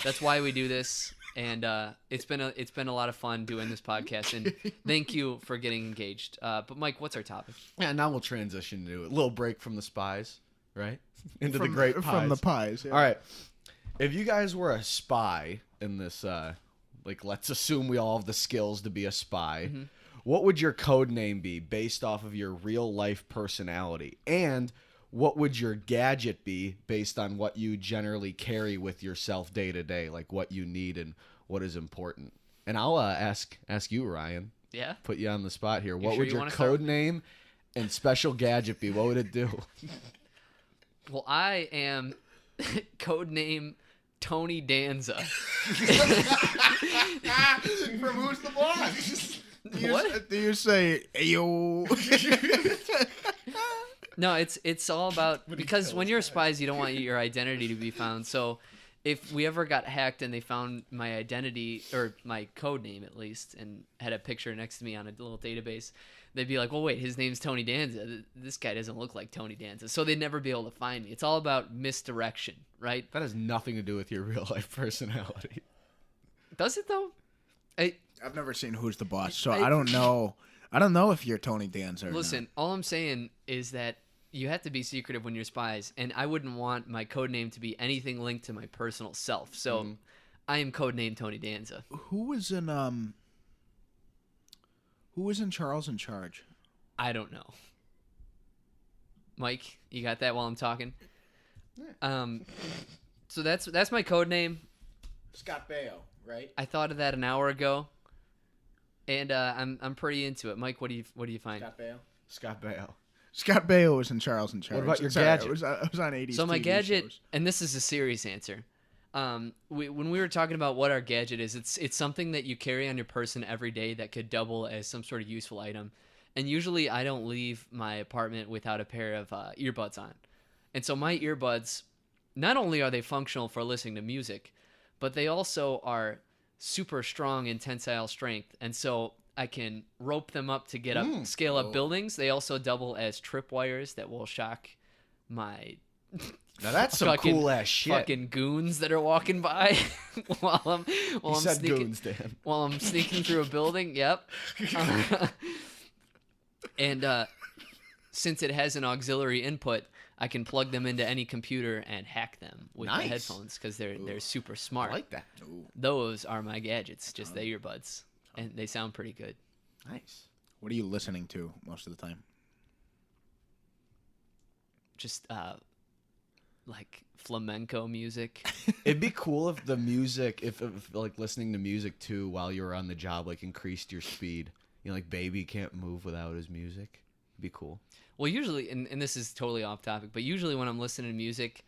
that's why we do this, and it's been a lot of fun doing this podcast. And thank you for getting engaged. But Mike, what's our topic? Yeah, now we'll transition to a little break from the spies, right? Into the great pies. From the pies. Yeah. All right. If you guys were a spy in this, let's assume we all have the skills to be a spy. Mm-hmm. What would your code name be based off of your real life personality? And what would your gadget be based on what you generally carry with yourself day to day, like what you need and what is important? And I'll ask you, Ryan. Yeah. Put you on the spot here. What sure would you your wanna code start? name and special gadget be? What would it do? Well, I am codename Tony Danza. From Who's the Boss? What? Do you say "Ayo"? No, it's all about, because when you're spies, you don't want your identity to be found. So if we ever got hacked and they found my identity, or my code name at least, and had a picture next to me on a little database, they'd be like, well, wait, his name's Tony Danza. This guy doesn't look like Tony Danza. So they'd never be able to find me. It's all about misdirection, right? That has nothing to do with your real life personality. Does it, though? I've never seen Who's the Boss, so I don't know. I don't know if you're Tony Danza or Listen, all I'm saying is that you have to be secretive when you're spies, and I wouldn't want my code name to be anything linked to my personal self. So I am codename Tony Danza. Who was in Charles in Charge? I don't know. Mike, you got that while I'm talking? Yeah. So that's my code name. Scott Baio, right? I thought of that an hour ago, and I'm pretty into it. Mike, what do you find? Scott Baio. Scott Baio was in Charles in Charge. What about your gadget? It was on 80s. So my TV gadget, shows. and this is a serious answer. When we were talking about what our gadget is, it's something that you carry on your person every day that could double as some sort of useful item. And usually I don't leave my apartment without a pair of earbuds on. And so my earbuds, not only are they functional for listening to music, but they also are super strong in tensile strength. And so I can rope them up to get up, scale up buildings. They also double as tripwires that will shock my Now that's some cool ass shit. Fucking goons that are walking by while I'm sneaking. Goons, Dan. While I'm sneaking through a building. Yep. And since it has an auxiliary input, I can plug them into any computer and hack them with the headphones because they're super smart. I like that. Those are my gadgets, just the earbuds, and they sound pretty good. Nice. What are you listening to most of the time? Just like flamenco music. It'd be cool if the music, if like listening to music too while you were on the job, like increased your speed. You know, like Baby can't move without his music. It'd be cool. Well, usually, and this is totally off topic, but usually when I'm listening to music,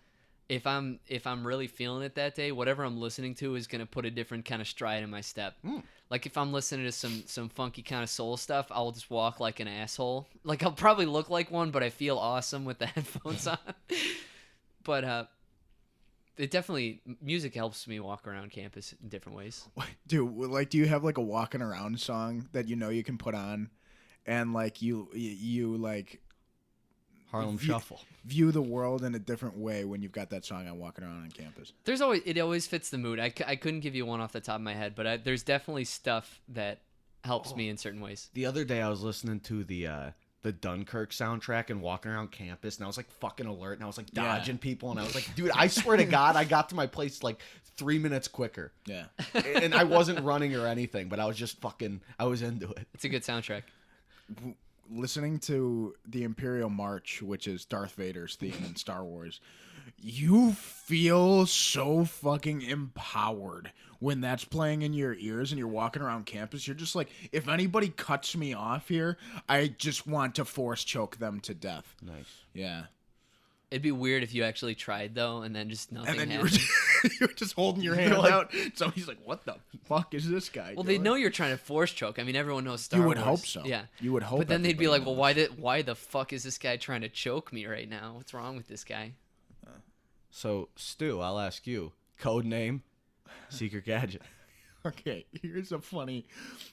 if I'm really feeling it that day, whatever I'm listening to is gonna put a different kind of stride in my step. Like if I'm listening to some funky kind of soul stuff, I'll just walk like an asshole. Like I'll probably look like one, but I feel awesome with the headphones on. But it definitely, music helps me walk around campus in different ways. Dude, like, do you have like a walking around song that you know you can put on, and like you like Harlem Shuffle. View the world in a different way when you've got that song on walking around on campus? It always fits the mood. I couldn't give you one off the top of my head, but there's definitely stuff that helps me in certain ways. The other day I was listening to the Dunkirk soundtrack and walking around campus, and I was like fucking alert, and I was like dodging people, and I was like, dude, I swear to God, I got to my place like 3 minutes quicker. Yeah. And I wasn't running or anything, but I was just I was into it. It's a good soundtrack. Listening to the Imperial March, which is Darth Vader's theme in Star Wars, you feel so fucking empowered when that's playing in your ears and you're walking around campus. You're just like, if anybody cuts me off here, I just want to force choke them to death. Nice. Yeah. It'd be weird if you actually tried, though, and then just nothing happened. You were just holding your hand out. Somebody's like, what the fuck is this guy Well, doing? they know you're trying to force choke. I mean, everyone knows Star Wars. You would hope so. Yeah. You would hope. But then they'd be like, well, why the fuck is this guy trying to choke me right now? What's wrong with this guy? So, Stu, I'll ask you. Code name, secret gadget. Okay, here's a funny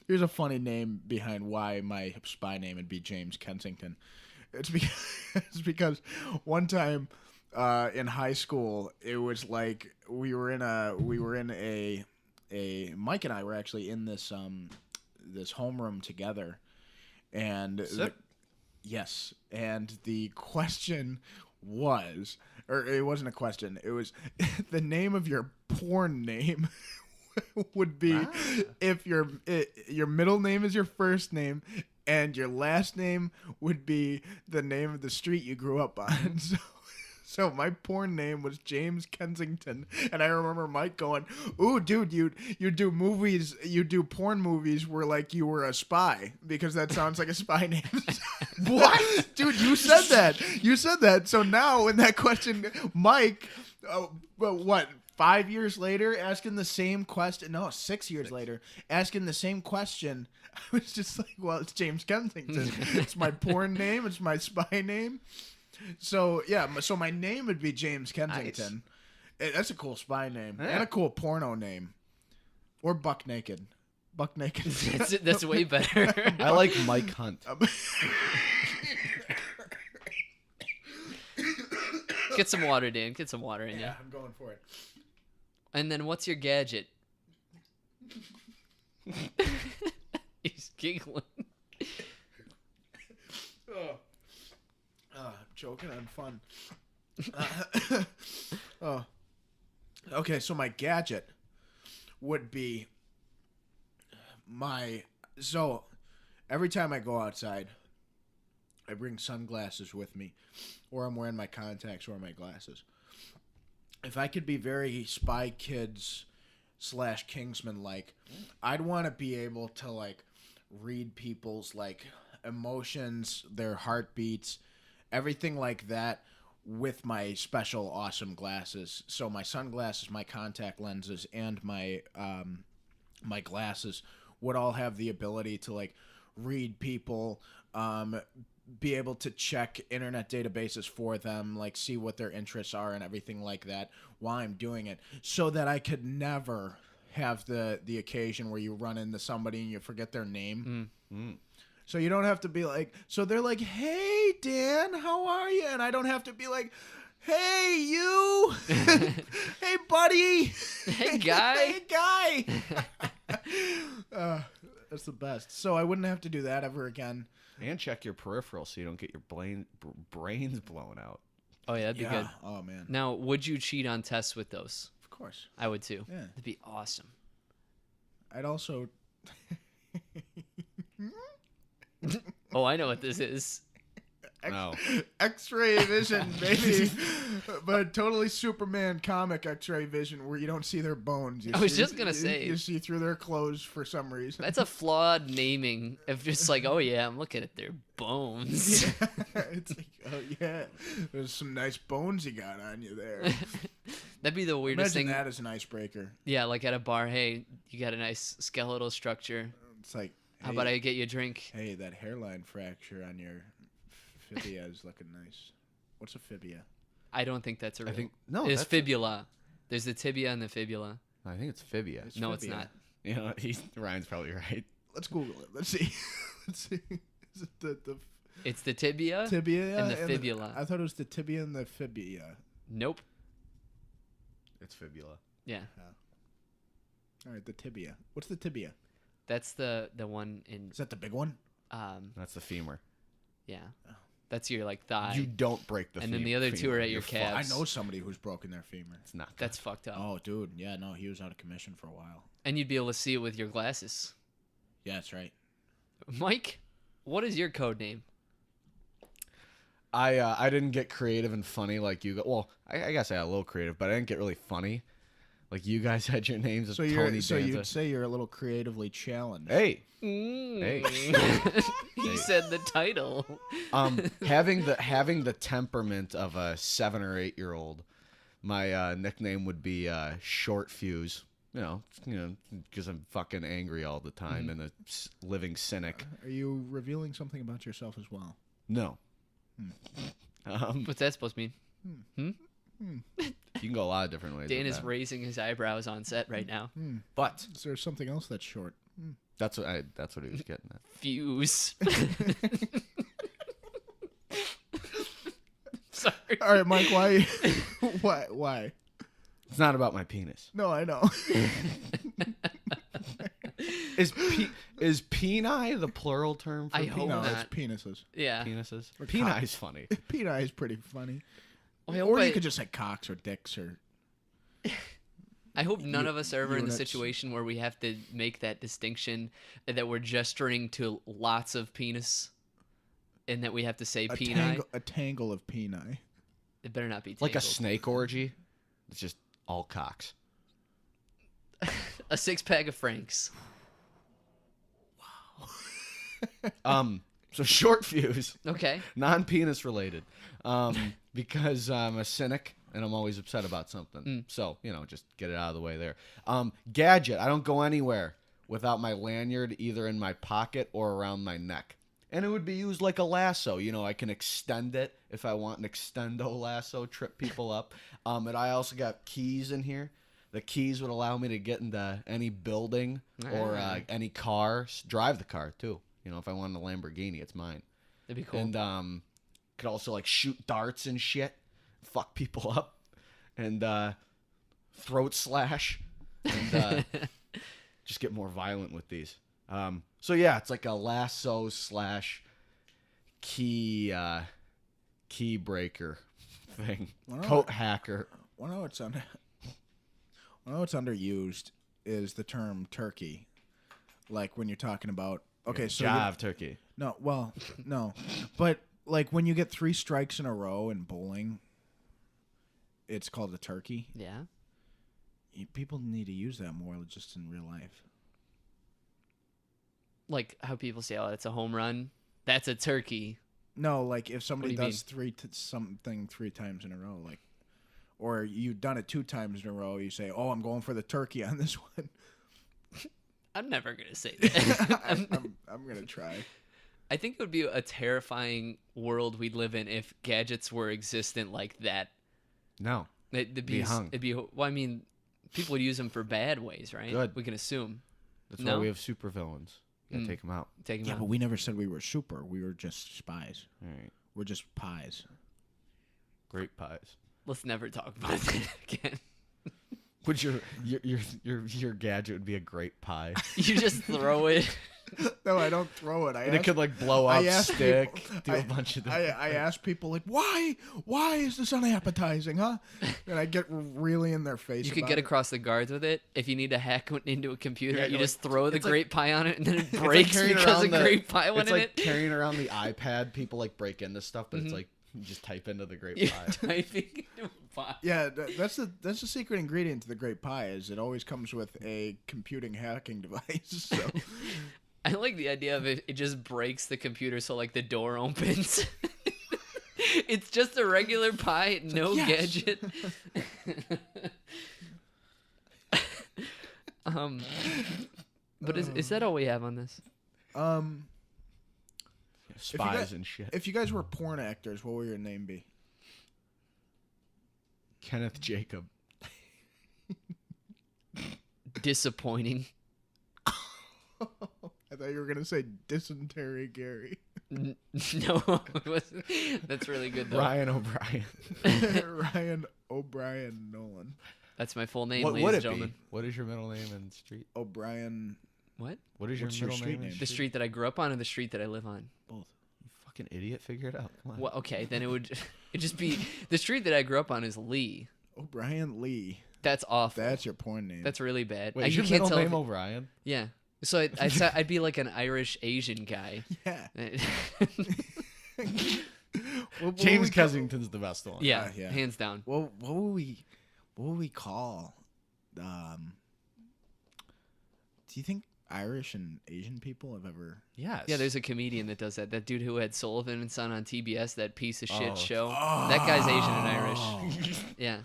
name behind why my spy name would be James Kensington. It's because one time in high school, it was like we were in a Mike and I were actually in this homeroom together, and yes, and the question was, or it wasn't a question, it was the name of your porn name would be if your middle name is your first name and your last name would be the name of the street you grew up on. So my porn name was James Kensington, and I remember Mike going, "Ooh, dude, you do movies, you do porn movies where like you were a spy, because that sounds like a spy name." What? Dude, you said that. So now in that question, Mike, what? 5 years later, asking the same question. No, 6 years later, asking the same question. I was just like, well, it's James Kensington. It's my porn name. It's my spy name. So, yeah, so my name would be James Kensington. Nice. That's a cool spy name. Yeah. And a cool porno name. Or Buck Naked. Buck Naked. That's way better. I like Mike Hunt. Get some water, Dan. Get some water in you. Yeah, I'm going for it. And then what's your gadget? He's giggling. I'm choking on fun. Okay, so my gadget would be so every time I go outside, I bring sunglasses with me, or I'm wearing my contacts or my glasses. If I could be very Spy Kids / Kingsman like, I'd want to be able to like read people's like emotions, their heartbeats, everything like that with my special awesome glasses. So my sunglasses, my contact lenses, and my my glasses would all have the ability to like read people, be able to check internet databases for them, like see what their interests are and everything like that while I'm doing it, so that I could never have the occasion where you run into somebody and you forget their name. So you don't have to be like, so they're like, hey Dan, how are you? And I don't have to be like, hey you, hey buddy, hey guy, hey guy. That's the best. So I wouldn't have to do that ever again. And check your peripheral so you don't get your brains blown out. Oh, yeah, that'd be good. Oh, man. Now, would you cheat on tests with those? Of course. I would, too. Yeah. That'd be awesome. I'd also... Oh, I know what this is. No. X-ray vision, baby. But totally Superman comic X-ray vision where you don't see their bones. I was just going to say. You see through their clothes for some reason. That's a flawed naming of just like, oh, yeah, I'm looking at their bones. Yeah. It's like, oh, yeah. There's some nice bones you got on you there. That'd be the weirdest Imagine thing. that as an icebreaker. Yeah, like at a bar, hey, you got a nice skeletal structure. It's like, hey, how about I get you a drink? Hey, that hairline fracture on your fibia is looking nice. What's a fibia? I don't think that's a real. No, it's fibula. There's the tibia and the fibula. I think it's fibia. No, it's not. You know, Ryan's probably right. Let's Google it. Let's see. Let's see. Is it the It's the tibia and the fibula. I thought it was the tibia and the fibia. Nope. It's fibula. Yeah. All right, the tibia. What's the tibia? That's the one in. Is that the big one? That's the femur. Yeah. That's your like thigh. You don't break the and femur. then the other two are at your calves. I know somebody who's broken their femur. It's not good. That's fucked up. Oh, dude. Yeah, no, he was out of commission for a while. And you'd be able to see it with your glasses. Yeah, that's right. Mike, what is your code name? I didn't get creative and funny like you. Well, I guess I got a little creative, but I didn't get really funny. Like you guys had your names as Tony Danza. So you'd say you're a little creatively challenged. Hey. Hey. He said the title. Having the temperament of a 7 or 8 year old, my nickname would be Short Fuse. You know, because I'm fucking angry all the time and a living cynic. Are you revealing something about yourself as well? No. What's that supposed to mean? You can go a lot of different ways. Dan with is that. raising his eyebrows on set right now. But Is there something else that's short? that's what he was getting at. Fuse. Sorry. All right, Mike. Why? Why? It's not about my penis. No, I know. Is peni the plural term for I penis? hope No, not. it's penises. Yeah. Penises? Or Peni is funny. Peni is pretty funny. I Or hope you could just say cocks or dicks or. I hope none of us are ever in the units. situation where we have to make that distinction that we're gesturing to lots of penis and that we have to say peni. A tangle of peni. It better not be Like a tangled. snake orgy. It's just all cocks. A 6-pack of Franks. So Short Fuse. Okay. Non-penis related. Because I'm a cynic and I'm always upset about something. So, just get it out of the way there. Gadget. I don't go anywhere without my lanyard either in my pocket or around my neck. And it would be used like a lasso. I can extend it if I want an extendo lasso, trip people up. And I also got keys in here. The keys would allow me to get into any building or any car, drive the car too. If I wanted a Lamborghini, it's mine. That'd be cool. And could also like shoot darts and shit, fuck people up, and throat slash, and just get more violent with these. So yeah, it's like a lasso / key breaker thing. Coat hacker. One of what's underused is the term turkey. Like when you're talking about so jive turkey. No, but like when you get 3 strikes in a row in bowling, it's called a turkey. Yeah. People need to use that more just in real life. Like how people say, "Oh, it's a home run." That's a turkey. No, like if somebody does mean? something 3 times in a row, like, or you've done it 2 times in a row, you say, "Oh, I'm going for the turkey on this one." I'm never gonna say that. I'm gonna try. I think it would be a terrifying world we'd live in if gadgets were existent like that. No, It'd be hung. It'd be. Well, I mean, people would use them for bad ways, right? Good. We can assume. That's why we have supervillains. You gotta take them out. Take them Yeah, out. but we never said we were super. We were just spies. All right. We're just pies. Great pies. Let's never talk about that again. Would your gadget would be a great pie? You just throw it. No, I don't throw it. It could like blow up, stick, do a bunch of different I ask people like, why is this unappetizing, huh? And I get really in their face. You could get across the guards with it. If you need to hack into a computer, you just like, throw the grape pie on it, and then it like breaks because a grape pie went it's in like it. carrying around the iPad. People like break into stuff, but it's like you just type into the grape You're pie. typing into a pie. Yeah, that's the secret ingredient to the grape pie is it always comes with a computing hacking device. So. I like the idea of it just breaks the computer so like the door opens. It's just a regular pie, no gadget. But is that all we have on this? Spies and shit. If you guys were porn actors, what would your name be? Kenneth Jacob. Disappointing. I thought you were gonna say dysentery Gary. No, it wasn't. That's really good though. Ryan O'Brien. Ryan O'Brien Nolan. That's my full name, What ladies would and it gentlemen. be? What is your middle name and street? O'Brien. What? What is your What's your middle street name? name? The street that I grew up on or the street that I live on? Both. You fucking idiot. Figure it out. Come on. Well, okay, then it'd just be the street that I grew up on is Lee. O'Brien Lee. That's awful. That's your porn name. That's really bad. Wait, is you your can't middle tell name if O'Brien? yeah. So I'd be like an Irish Asian guy. Yeah. James Kensington's the best one. Yeah, yeah. hands down. What would we call? Do you think Irish and Asian people have ever? Yes. Yeah, there's a comedian that does that. That dude who had Sullivan and Son on TBS, that piece of shit Oh. show. That guy's Asian and Irish. Yeah,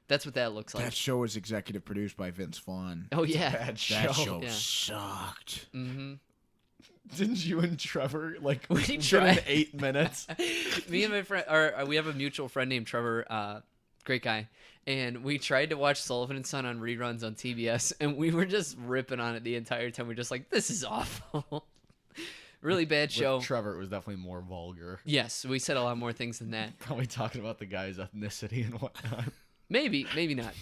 that's what that looks like. That show was executive produced by Vince Vaughn. Oh yeah. Bad show. That show Yeah. sucked. Mm-hmm. Didn't you and Trevor like We did tried. in 8 minutes? Me and my friend, we have a mutual friend named Trevor, great guy, and we tried to watch Sullivan and Son on reruns on TBS, and we were just ripping on it the entire time. We're just like, this is awful. Really bad show. With Trevor, it was definitely more vulgar. Yes, we said a lot more things than that. Probably talking about the guy's ethnicity and whatnot. Maybe not.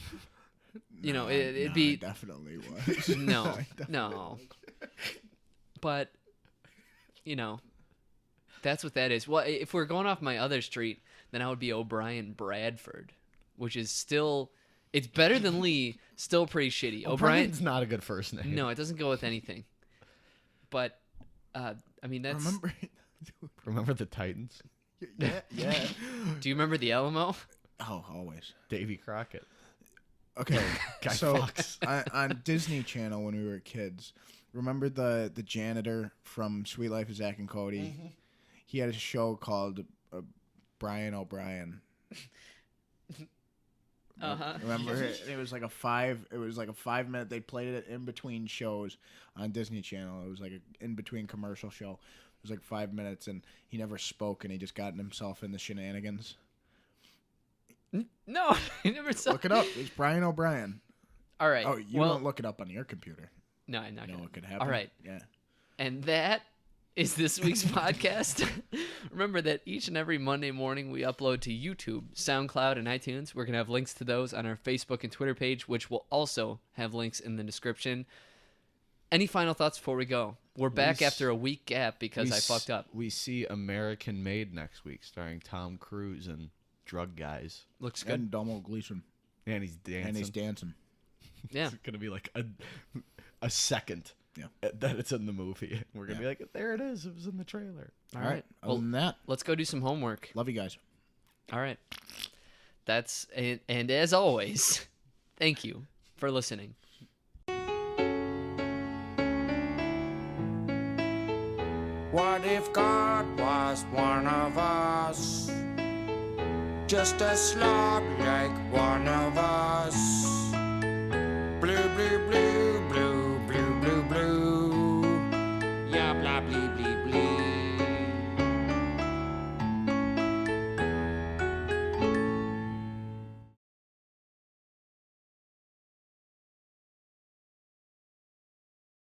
You know, it'd No, be it definitely was. no, It definitely no. was. But you know, that's what that is. Well, if we're going off my other street, then I would be O'Brien Bradford, which is still, it's better than Lee, still pretty shitty. O'Brien's not a good first name. No, it doesn't go with anything. But I mean, that's. Remember the Titans? Yeah. Do you remember the Alamo? Oh, always. Davy Crockett. Okay, Guy so Fawkes. on Disney Channel when we were kids, remember the janitor from Sweet Life of Zack and Cody? Mm-hmm. He had a show called Brian O'Brien. Remember, it was like a 5-minute. They played it in between shows on Disney Channel. It was like an in between commercial show. It was like 5 minutes, and he never spoke, and he just gotten himself in the shenanigans. No, I never saw. Look it up. It's Brian O'Brien. All right. Oh, you won't look it up on your computer. No, I'm not. You know gonna. what could happen. All right. Yeah. And that is this week's podcast. Remember that each and every Monday morning we upload to YouTube, SoundCloud, and iTunes. We're going to have links to those on our Facebook and Twitter page, which will also have links in the description. Any final thoughts before we go? We're back after a week gap because I fucked up. We see American Made next week, starring Tom Cruise and drug guys. Looks good. And Domhnall Gleeson. And he's dancing. Yeah. It's going to be like a second. Yeah. That it's in the movie. We're going to be like, there it is. It was in the trailer. All right. Other than that, let's go do some homework. love you guys. All right. And as always, thank you for listening. What if God was one of us? Just a slob like one of us. Blue, blue, blue.